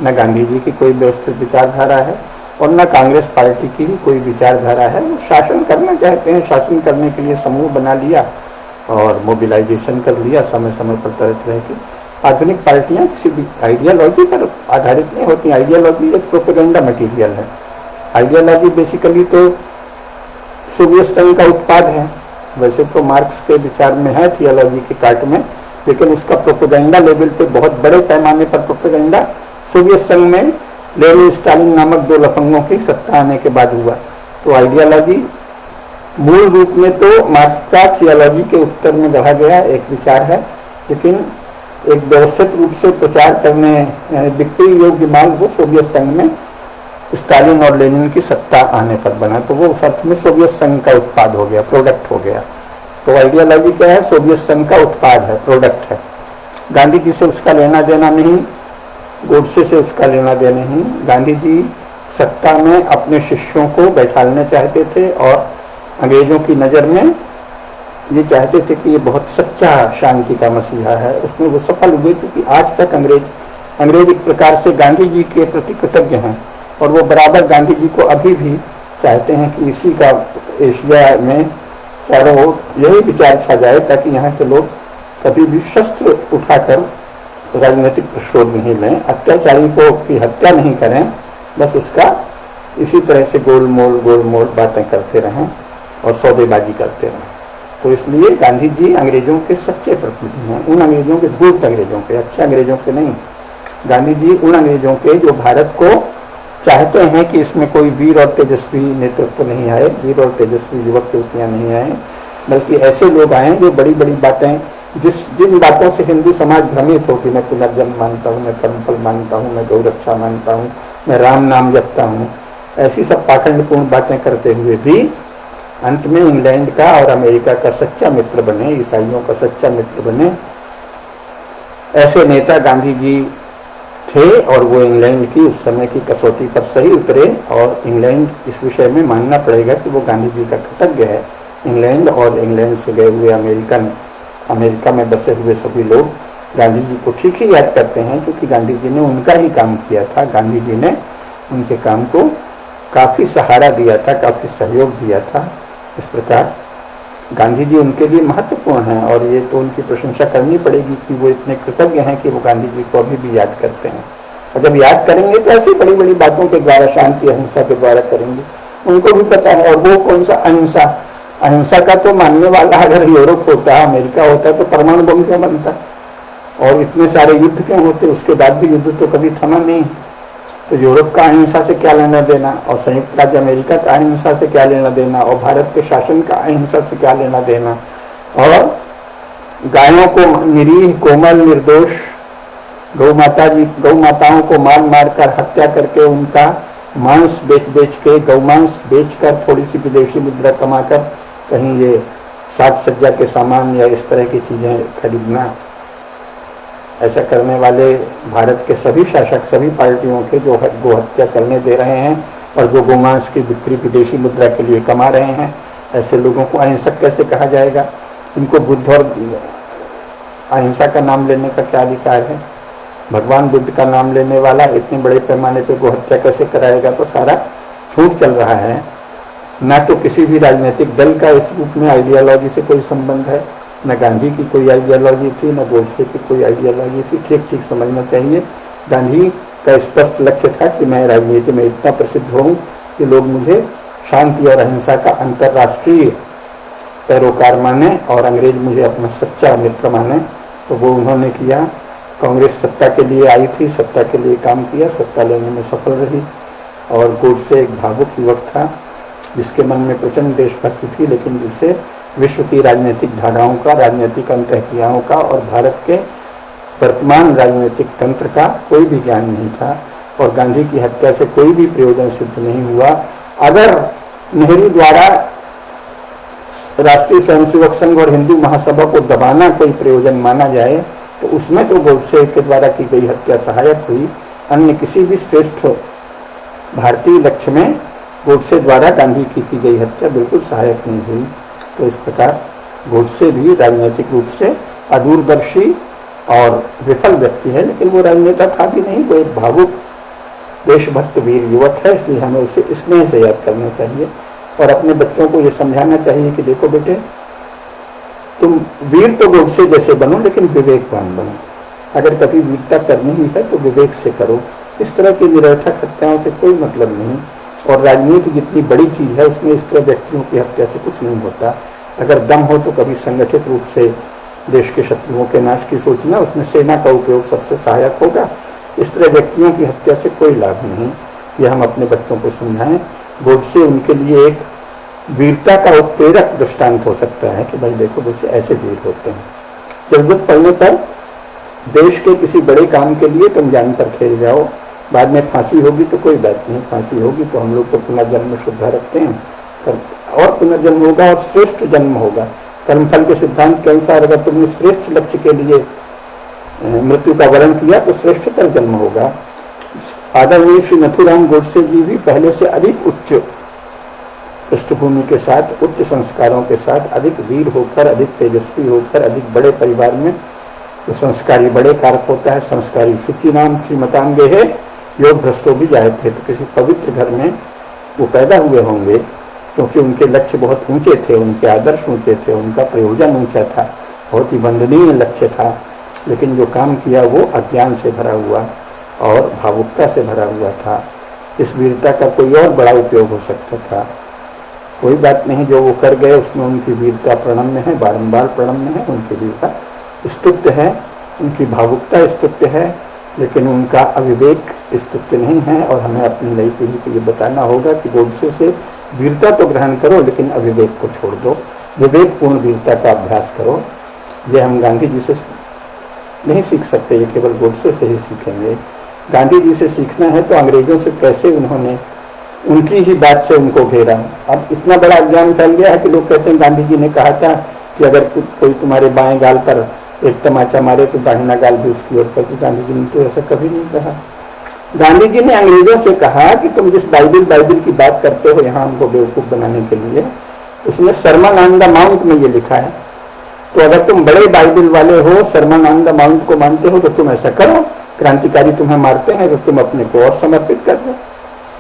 S1: न गांधी जी की कोई व्यवस्थित विचारधारा है, और न कांग्रेस पार्टी की ही कोई विचारधारा है। वो शासन करना चाहते हैं, शासन करने के लिए समूह बना लिया और मोबिलाइजेशन कर लिया समय समय पर तरह तरह की। आधुनिक पार्टियां किसी भी आइडियोलॉजी पर आधारित नहीं होती। आइडियोलॉजी एक प्रोपेगेंडा मटेरियल है। आइडियोलॉजी बेसिकली तो सोवियत संघ का उत्पाद है। वैसे तो मार्क्स के विचार में है थियोलॉजी के काट में, लेकिन उसका प्रोपेगेंडा लेवल पे बहुत बड़े पैमाने पर प्रोपेगेंडा सोवियत संघ में लेनिन स्टालिन नामक दो लफंगों की सत्ता आने के बाद हुआ। तो आइडियोलॉजी मूल रूप में तो मार्क्स का थियोलॉजी के उत्तर में गढ़ा गया एक विचार है, लेकिन एक व्यवस्थित रूप से प्रचार करने यानी बिक्री योग्य माल वो सोवियत संघ में स्टालिन और लेनिन की सत्ता आने पर बना। तो वो उस अर्थ में सोवियत संघ का उत्पाद हो गया, प्रोडक्ट हो गया। तो आइडियोलॉजी क्या है? सोवियत संघ का उत्पाद है, प्रोडक्ट है। गांधी जी से उसका लेना देना नहीं, गोडसे से उसका लेना देना नहीं। गांधी जी सत्ता में अपने शिष्यों को बैठालना चाहते थे और अंग्रेजों की नज़र में ये चाहते थे कि ये बहुत सच्चा शांति का मसीहा है। उसमें वो सफल हुए, क्योंकि आज तक अंग्रेज एक प्रकार से गांधी जी के प्रति कृतज्ञ हैं और वो बराबर गांधी जी को अभी भी चाहते हैं कि इसी का एशिया में चारों ओर यही विचार छा जाए ताकि यहाँ के लोग कभी भी शस्त्र उठाकर राजनीतिक प्रतिशोध नहीं लें, अत्याचारी को की हत्या नहीं करें, बस उसका इसी तरह से गोलमोल बातें करते रहें और सौदेबाजी करते रहें। तो इसलिए गांधी जी अंग्रेजों के सच्चे प्रतिनिधि हैं, उन अंग्रेजों के, धूर्त अंग्रेजों के, अच्छे अंग्रेजों के नहीं। गांधी जी उन अंग्रेजों के जो भारत को चाहते हैं कि इसमें कोई वीर और तेजस्वी नेतृत्व नहीं आए, वीर और तेजस्वी युवक युवतियाँ नहीं आए, बल्कि ऐसे लोग आए जो बड़ी बड़ी बातें, जिन बातों से हिंदू समाज भ्रमित हो कि मैं पुनर्जन्म मानता हूँ, मैं कर्मफल मानता हूँ, मैं गौरक्षा मानता हूँ, मैं राम नाम जपता हूँ, ऐसी सब पाखंडपूर्ण बातें करते हुए भी अंत में इंग्लैंड का और अमेरिका का सच्चा मित्र बने, ईसाइयों का सच्चा मित्र बने। ऐसे नेता गांधी जी थे और वो इंग्लैंड की उस समय की कसौटी पर सही उतरे और इंग्लैंड इस विषय में मानना पड़ेगा कि वो गांधी जी का कृतज्ञ है। इंग्लैंड और इंग्लैंड से गए हुए अमेरिका में बसे हुए सभी लोग गांधी जी को ठीक ही याद करते हैं, क्योंकि गांधी जी ने उनका ही काम किया था। गांधी जी ने उनके काम को काफ़ी सहारा दिया था, काफ़ी सहयोग दिया था। इस प्रकार गांधी जी उनके लिए महत्वपूर्ण हैं और ये तो उनकी प्रशंसा करनी पड़ेगी कि वो इतने कृतज्ञ हैं कि वो गांधी जी को अभी भी याद करते हैं। और जब याद करेंगे तो ऐसी बड़ी बड़ी बातों के द्वारा, शांति अहिंसा के द्वारा करेंगे। उनको भी पता है। और वो कौन सा अहिंसा का तो मानने वाला अगर यूरोप होता, अमेरिका होता तो परमाणु बम क्यों बनता और इतने सारे युद्ध क्यों होते? उसके बाद भी युद्ध तो कभी थमा नहीं। तो यूरोप का अहिंसा से क्या लेना देना, और संयुक्त राज्य अमेरिका का अहिंसा से क्या लेना देना, और भारत के शासन का अहिंसा से क्या लेना देना। और गायों को, निरीह कोमल निर्दोष गौ माताओं को मार कर हत्या करके उनका मांस बेच के, गौमांस बेचकर थोड़ी सी विदेशी मुद्रा कमाकर कहीं ये साज सज्जा के सामान या इस तरह की चीजें खरीदना, ऐसा करने वाले भारत के सभी शासक, सभी पार्टियों के जो गोहत्या चलने दे रहे हैं और जो गोमांस की बिक्री विदेशी मुद्रा के लिए कमा रहे हैं, ऐसे लोगों को अहिंसक कैसे कहा जाएगा? इनको बुद्ध और अहिंसा का नाम लेने का क्या अधिकार है? भगवान बुद्ध का नाम लेने वाला इतने बड़े पैमाने पर गोहत्या कैसे कराएगा? तो सारा झूठ चल रहा है। न तो किसी भी राजनीतिक दल का इस रूप में आइडियोलॉजी से कोई संबंध है, न गांधी की कोई आइडियोलॉजी थी, न गोडसे की कोई आइडियोलॉजी थी। ठीक ठीक समझना चाहिए। गांधी का स्पष्ट लक्ष्य था कि मैं राजनीति में इतना प्रसिद्ध हूँ कि लोग मुझे शांति और अहिंसा का अंतर्राष्ट्रीय पैरोकार माने और अंग्रेज मुझे अपना सच्चा मित्र माने। तो वो उन्होंने किया। कांग्रेस सत्ता के लिए आई थी, सत्ता के लिए काम किया, सत्ता लेने में सफल रही। और गोडसे एक भावुक युवक था जिसके मन में प्रचंड देशभक्ति थी, लेकिन जिसे विश्व की राजनीतिक धाराओं का, राजनीतिक अंतःक्रियाओं का और भारत के वर्तमान राजनीतिक तंत्र का कोई भी ज्ञान नहीं था। और गांधी की हत्या से कोई भी प्रयोजन सिद्ध नहीं हुआ। अगर नेहरू द्वारा राष्ट्रीय स्वयंसेवक संघ और हिंदू महासभा को दबाना कोई प्रयोजन माना जाए तो उसमें तो गोडसे के द्वारा की गई हत्या सहायक हुई। अन्य किसी भी श्रेष्ठ भारतीय लक्ष्य में गोडसे द्वारा गांधी की गई हत्या बिल्कुल सहायक नहीं हुई। तो इस प्रकार गोडसे भी राजनीतिक रूप से अदूरदर्शी और विफल व्यक्ति है, लेकिन वो राजनेता था भी नहीं, वो एक भावुक देशभक्त वीर युवक है। इसलिए हमें उसे स्नेह से याद करना चाहिए और अपने बच्चों को ये समझाना चाहिए कि देखो बेटे, तुम वीर तो गोडसे जैसे बनो, लेकिन विवेकवान बनो। अगर कभी वीरता करनी ही है तो विवेक से करो। इस तरह की निरर्थक हत्याओं से कोई मतलब नहीं। और राजनीति जितनी बड़ी चीज है उसमें इस तरह व्यक्तियों की हत्या से कुछ नहीं होता। अगर दम हो तो कभी संगठित रूप से देश के शत्रुओं के नाश की सोचना, उसमें सेना का उपयोग सबसे सहायक होगा। इस तरह व्यक्तियों की हत्या से कोई लाभ नहीं। यह हम अपने बच्चों को समझाएं। गोडसे उनके लिए एक वीरता का उत्प्रेरक दृष्टांत हो सकता है कि भाई देखो जैसे ऐसे वीर होते हैं। जरूरत पड़ने पर देश के किसी बड़े काम के लिए तुम जान पर खेल जाओ, बाद में फांसी होगी तो कोई बात नहीं, फांसी होगी तो हम लोग तो पुनर्जन्म श्रद्धा रखते हैं और पुनर्जन्म होगा और श्रेष्ठ जन्म होगा। कर्मफल के सिद्धांत के अनुसार अगर तुमने श्रेष्ठ लक्ष्य के लिए मृत्यु का वरण किया तो श्रेष्ठतर जन्म होगा। आदरणीय श्री नथुराम गोडसे जी भी पहले से अधिक उच्च पृष्ठभूमि के साथ, उच्च संस्कारों के साथ, अधिक वीर होकर, अधिक तेजस्वी होकर, अधिक बड़े परिवार में, तो संस्कारी बड़े का अर्थ होता है संस्कारी शुचि नाम श्रीमतांगे है योग भ्रष्टो भी जाए थे। तो किसी पवित्र घर में वो पैदा हुए होंगे क्योंकि उनके लक्ष्य बहुत ऊंचे थे, उनके आदर्श ऊंचे थे, उनका प्रयोजन ऊंचा था, बहुत ही वंदनीय लक्ष्य था। लेकिन जो काम किया वो अज्ञान से भरा हुआ और भावुकता से भरा हुआ था। इस वीरता का कोई और बड़ा उपयोग हो सकता था। कोई बात नहीं, जो वो कर गए उसमें उनकी वीरता प्रणम्य है, बारंबार प्रणम्य है, उनकी वीरता स्तुत्य है, उनकी भावुकता स्तुत्य है, लेकिन उनका अविवेक स्तुत्य नहीं है। और हमें अपनी नई पीढ़ी को ये बताना होगा कि गोडसे से वीरता तो ग्रहण करो लेकिन अविवेक को छोड़ दो, विवेकपूर्ण वीरता का अभ्यास करो। ये हम गांधी जी से नहीं सीख सकते, ये केवल गोडसे से ही सीखेंगे। गांधी जी से सीखना है तो अंग्रेजों से कैसे उन्होंने उनकी ही बात से उनको घेरा। अब इतना बड़ा अज्ञान फैल गया है कि लोग कहते हैं गांधी जी ने कहा था कि अगर कोई तुम्हारे बाएं गाल पर एक तमाचा मारे तो दाहिना गाल भी उसकी ओर कर दो। गांधी जी ने तो ऐसा कभी नहीं कहा। गांधी जी ने अंग्रेजों से कहा कि तुम जिस बाइबिल की बात करते हो यहाँ हमको बेवकूफ बनाने के लिए, उसमें सरमन ऑन द माउंट में ये लिखा है। तो अगर तुम बड़े बाइबिल वाले हो, सरमन ऑन द माउंट को मानते हो, तो तुम ऐसा करो। क्रांतिकारी तुम्हें मारते हैं तो तुम अपने को और समर्पित कर दो।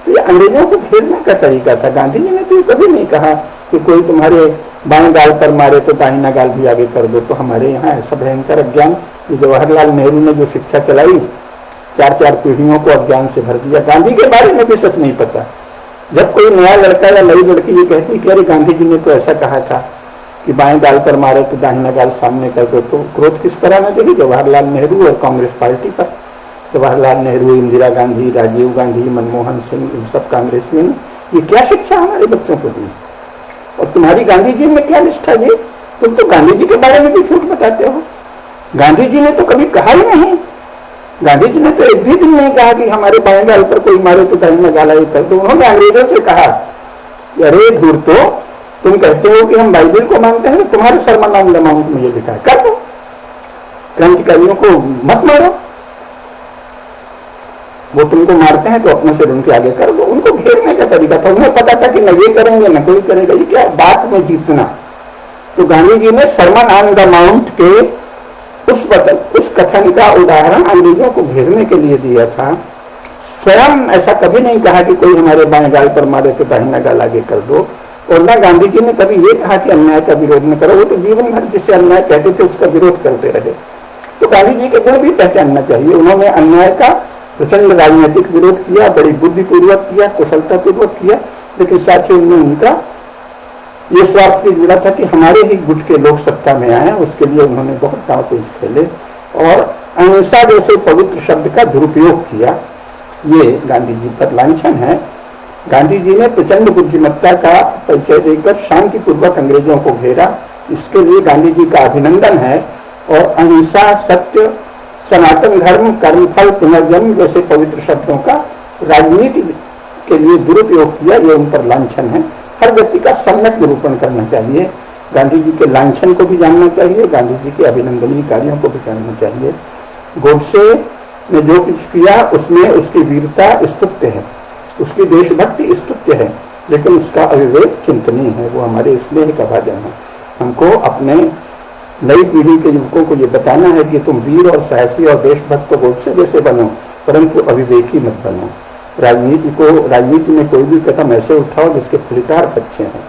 S1: तो ये अंग्रेजों को घेरने का तरीका था। गांधी जी ने तो कभी नहीं कहा कि कोई तुम्हारे बाएं गाल पर मारे तो दाहिना गाल भी आगे कर दो। तो हमारे यहाँ ऐसा भयंकर अज्ञान, ये जवाहरलाल नेहरू ने जो शिक्षा चलाई, 4-4 पीढ़ियों को अज्ञान से भर दिया। गांधी के बारे में भी सच नहीं पता। जब कोई नया लड़का या नई लड़की ये कहती कि अरे गांधी जी ने तो ऐसा कहा था कि बाएं गाल पर मारे तो दाहिना गाल सामने कर दो, तो क्रोध किस पर आना चाहिए? जवाहरलाल नेहरू और कांग्रेस पार्टी पर। जवाहरलाल नेहरू, इंदिरा गांधी, राजीव गांधी, मनमोहन सिंह, इन सब कांग्रेस में ये क्या शिक्षा हमारे बच्चों को दी? और तुम्हारी गांधी जी में क्या निष्ठा जी? तुम तो गांधी जी के बारे में भी झूठ बताते हो। गांधी जी ने तो कभी कहा ही नहीं। गांधी जी ने तो एक भी दिन नहीं कहा कि हमारे बाएं गाल पर कोई मारे तो दाहिना गाल आगे कर दो। उन्होंने अंग्रेजों से कहा कि अरे धूर्तो, तुम कहते हो कि हम बाइबिल को मानते हैं, तुम्हारे सरमन ऑन द माउंट में ये लिखा है, कर दो। क्रांतिकारियों को मत मारो, वो तुमको मारते हैं तो अपने से उनके आगे कर दो। उनको घेरने का तरीका था, उन्हें पता था कि न ये करेंगे न कोई करेगा, ये क्या बात में जीतना। तो गांधी जी ने सरमन ऑन द माउंट के उस कथन का उदाहरण अंग्रेजों को घेरने के लिए दिया था। स्वयं ऐसा कभी नहीं कहा कि कोई हमारे बाएं गाल पर मारे तो दाहिना गाल आगे कर दो। और ना गांधी जी ने कभी ये कहा कि अन्याय का विरोध न करो, वो तो जीवन भर जिसे अन्याय कहते थे उसका विरोध करते रहे। तो गांधी जी के गुण भी पहचानना चाहिए। उन्होंने अन्याय का प्रचंड राजनीतिक विरोध किया, बड़ी बुद्धिपूर्वक किया, कुशलतापूर्वक किया, लेकिन साथ ही उनमें उनका ये स्वार्थ भी जुड़ा था कि हमारे ही गुट के लोग सत्ता में आए। उसके लिए उन्होंने बहुत दांव पेच खेले और अहिंसा जैसे पवित्र शब्द का दुरुपयोग किया। ये गांधी जी पर लांछन है। गांधी जी ने प्रचंड बुद्धिमत्ता का परिचय देकर शांतिपूर्वक अंग्रेजों को घेरा, इसके लिए गांधी जी का अभिनंदन है। और अहिंसा, सत्य, सनातन धर्म, कर्मफल, पुनर्जन्म जैसे पवित्र शब्दों का राजनीति के लिए दुरुपयोग किया, ये उन पर लांछन है। हर व्यक्ति का सम्यक निरूपण करना चाहिए, गांधी जी के लांछन को भी जानना चाहिए, गांधी जी के अभिनंदनीय कार्यों को भी जानना चाहिए। गोडसे ने जो कुछ किया उसमें उसकी वीरता स्तुत्य है, उसकी देशभक्ति स्तुत्य है, लेकिन उसका अविवेक चिंतनीय है। वो हमारे स्नेह का भाजन है। हमको अपने नई पीढ़ी के युवकों को ये बताना है कि तुम वीर और साहसी और देशभक्त गोडसे जैसे बनो, परंतु अविवेकी मत बनो। राजनीति में कोई भी कदम ऐसे उठाओ जिसके फलितार्थ अच्छे हैं,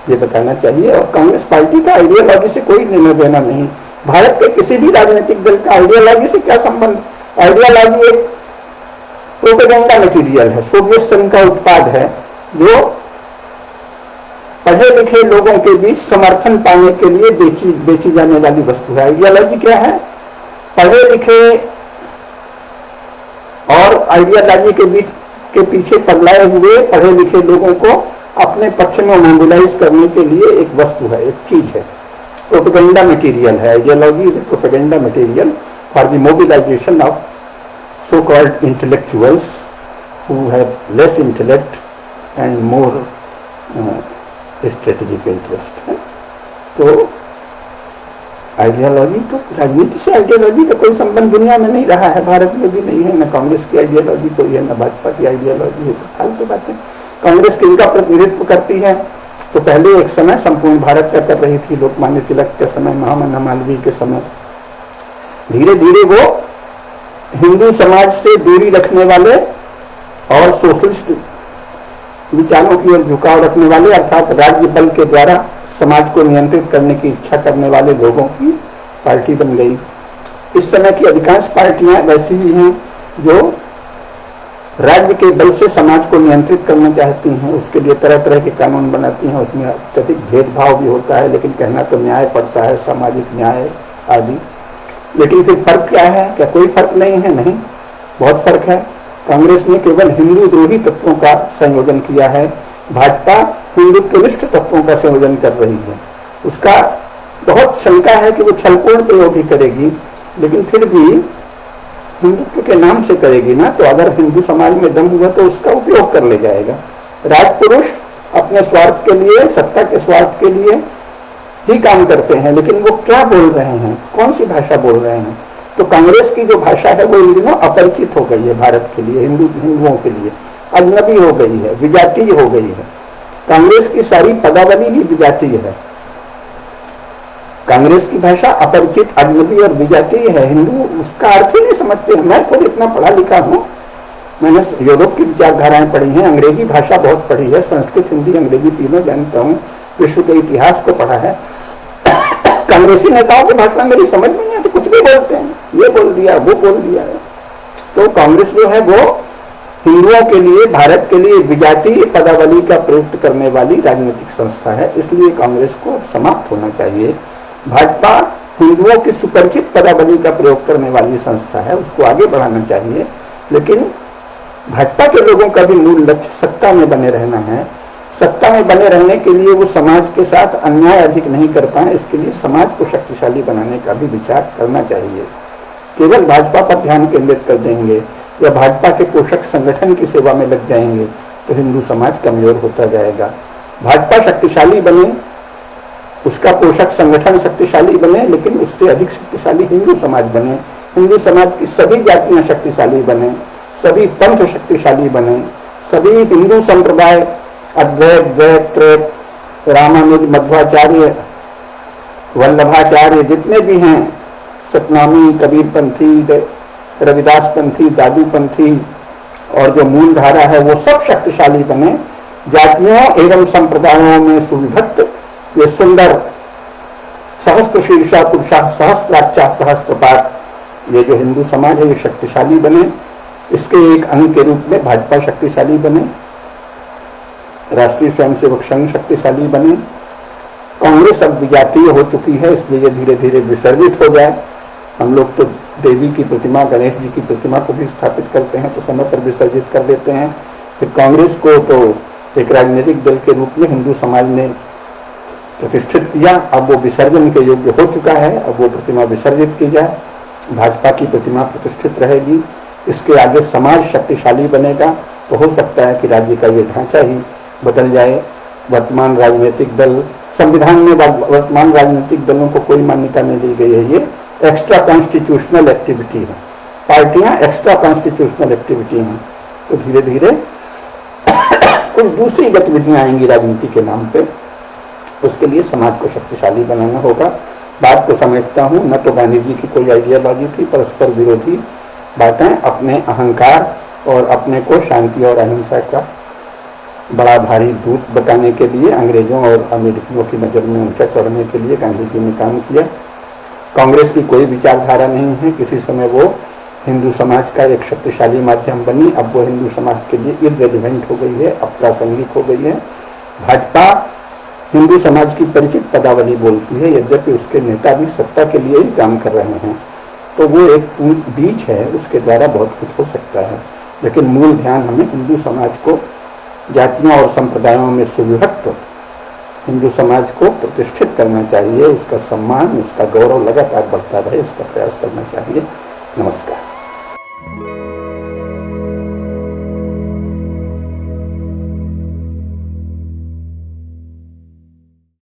S1: ये बताना चाहिए। और कांग्रेस पार्टी का आइडियोलॉजी से कोई निर्णय देना नहीं। भारत के किसी भी राजनीतिक दल का आइडियोलॉजी से क्या संबंध? आइडियोलॉजी एक प्रोपेगेंडा मटेरियल है, सोवियत संघ का उत्पाद है, जो पढ़े लिखे लोगों के बीच समर्थन पाने के लिए बेची जाने वाली वस्तु है। आइडियोलॉजी क्या है? पढ़े लिखे और आइडियोलॉजी के पीछे पगलाए हुए पढ़े लिखे लोगों को अपने पक्ष में मोबिलाइज करने के लिए एक वस्तु है, एक चीज है, प्रोपेगेंडा मटेरियल है। Ideology is a propaganda material for the mobilisation of so called intellectuals who have less intellect and more strategic interest है। तो आइडियोलॉजी तो राजनीति से आइडियोलॉजी का कोई संबंध दुनिया में नहीं रहा है, भारत में भी नहीं है। न कांग्रेस की आइडियोलॉजी कोई है, न भाजपा की आइडियोलॉजी, ये सब फालतू बातें। कांग्रेस किनका प्रतिनिधित्व करती है? तो पहले एक समय संपूर्ण भारत का कर रही थी, लोकमान्य तिलक के समय, महामना मालवीय के समय। धीरे धीरे वो हिंदू समाज से दूरी रखने वाले और सोशलिस्ट विचारों की ओर झुकाव रखने वाले, अर्थात राज्य बल के द्वारा समाज को नियंत्रित करने की इच्छा करने वाले लोगों की पार्टी बन गई। इस समय की अधिकांश पार्टियां वैसी ही हैं जो राज्य के बल से समाज को नियंत्रित करना चाहती हैं, उसके लिए तरह तरह के कानून बनाती हैं। उसमें अत्यधिक भेदभाव भी होता है, लेकिन कहना तो न्याय पड़ता है, सामाजिक न्याय आदि। लेकिन फिर फर्क क्या है? क्या कोई फर्क नहीं है? नहीं, बहुत फर्क है। कांग्रेस ने केवल हिंदू द्रोही तत्वों का संयोजन किया है, भाजपा हिंदुत्वनिष्ठ तत्वों का संयोजन कर रही है। उसका बहुत शंका है कि वो छलपूर्ण प्रयोग ही करेगी, लेकिन फिर भी हिंदुत्व के नाम से करेगी ना, तो अगर हिंदू समाज में दम हुआ तो उसका उपयोग कर ले जाएगा। राजपुरुष अपने स्वार्थ के लिए, सत्ता के स्वार्थ के लिए ही काम करते हैं, लेकिन वो क्या बोल रहे हैं, कौन सी भाषा बोल रहे हैं? तो कांग्रेस की जो भाषा है वो इन दिनों अपरिचित हो गई है भारत के लिए, हिंदुओं के लिए अजनबी हो गई है, विजातीय हो गई है। कांग्रेस की सारी पदावली ही विजातीय है। कांग्रेस की भाषा अपरिचित, अजनबी और विजातीय है। हिंदू उसका अर्थ ही नहीं समझते हैं। मैं खुद इतना पढ़ा लिखा हूँ, मैंने यूरोप की विचारधाराएं पढ़ी हैं, अंग्रेजी भाषा बहुत पढ़ी है, संस्कृत, हिंदी, अंग्रेजी तीनों जानता हूँ, विश्व के इतिहास को पढ़ा है। कांग्रेसी नेताओं की भाषा मेरी समझ में नहीं आती, कुछ भी बोलते हैं, ये बोल दिया, वो बोल दिया है। तो कांग्रेस जो है वो हिंदुओं के लिए, भारत के लिए विजातीय पदावली का प्रयुक्त करने वाली राजनीतिक संस्था है, इसलिए कांग्रेस को समाप्त होना चाहिए। भाजपा हिंदुओं की सुपरिचित पदावली का प्रयोग करने वाली संस्था है, उसको आगे बढ़ाना चाहिए। लेकिन भाजपा के लोगों का भी मूल लक्ष्य सत्ता में बने रहना है। सत्ता में बने रहने के लिए वो समाज के साथ अन्याय अधिक नहीं कर पाए, इसके लिए समाज को शक्तिशाली बनाने का भी विचार करना चाहिए। केवल भाजपा पर ध्यान केंद्रित कर देंगे या भाजपा के पोषक संगठन की सेवा में लग जाएंगे तो हिंदू समाज कमजोर होता जाएगा। भाजपा शक्तिशाली बने उसका पोषक संगठन शक्तिशाली बने, लेकिन उससे अधिक शक्तिशाली हिंदू समाज बने, हिंदू समाज की सभी जातियां शक्तिशाली बने, सभी पंथ शक्तिशाली बने, सभी हिंदू संप्रदाय अद्वैत द्वैत त्रैत रामानुज मध्वाचार्य वल्लभाचार्य जितने भी हैं, सतनामी कबीरपंथी रविदास पंथी दादू पंथी और जो मूल धारा है वो सब शक्तिशाली बने। जातियों एवं संप्रदायों में सुविभक्त ये सुंदर सहस्त्र शीर्षा पुरुषा सहस्त्राक्षा सहस्त्रपात ये जो हिंदू समाज है ये शक्तिशाली बने। इसके एक अंग के रूप में भाजपा शक्तिशाली बने, राष्ट्रीय स्वयंसेवक संघ शक्तिशाली बने। कांग्रेस अब विजातीय हो चुकी है, इसलिए धीरे धीरे विसर्जित हो जाए। हम लोग तो देवी की प्रतिमा, गणेश जी की प्रतिमा को भी स्थापित करते हैं तो समय पर विसर्जित कर देते हैं। फिर कांग्रेस को तो एक राजनीतिक दल के रूप में हिंदू समाज ने प्रतिष्ठित किया, अब वो विसर्जन के योग्य हो चुका है, अब वो प्रतिमा विसर्जित की जाए। भाजपा की प्रतिमा प्रतिष्ठित रहेगी, इसके आगे समाज शक्तिशाली बनेगा। तो हो सकता है कि राज्य का ये ढांचा ही बदल जाए। वर्तमान राजनीतिक दल, संविधान में वर्तमान राजनीतिक दलों को कोई मान्यता नहीं दी गई है, ये एक्स्ट्रा कॉन्स्टिट्यूशनल एक्टिविटी है, पार्टियां एक्स्ट्रा कॉन्स्टिट्यूशनल एक्टिविटी हैं। तो धीरे धीरे कुछ दूसरी गतिविधियां आएंगी राजनीति के नाम पे, उसके लिए समाज को शक्तिशाली बनाना होगा। बात को समझता हूँ, न तो गांधी जी की कोई आइडियालॉजी थी, परस्पर विरोधी बातें अपने अहंकार और अपने को शांति और अहिंसा का बड़ा भारी दूत बताने के लिए, अंग्रेजों और अमेरिकियों की नज़र में ऊंचा चढ़ने के लिए गांधी जी ने काम किया। कांग्रेस की कोई विचारधारा नहीं है, किसी समय वो हिंदू समाज का एक शक्तिशाली माध्यम बनी, अब वो हिंदू समाज के लिए इररिलेवेंट हो गई है, अप्रासंगिक हो गई है। भाजपा हिंदू समाज की परिचित पदावली बोलती है, यद्यपि उसके नेता भी सत्ता के लिए ही काम कर रहे हैं। तो वो एक बीज है, उसके द्वारा बहुत कुछ हो सकता है, लेकिन मूल ध्यान हमें हिंदू समाज को जातियों और संप्रदायों में सुविभक्त हिंदू समाज को प्रतिष्ठित करना चाहिए, उसका सम्मान, उसका गौरव लगातार बढ़ता रहे, इसका प्रयास करना चाहिए। नमस्कार।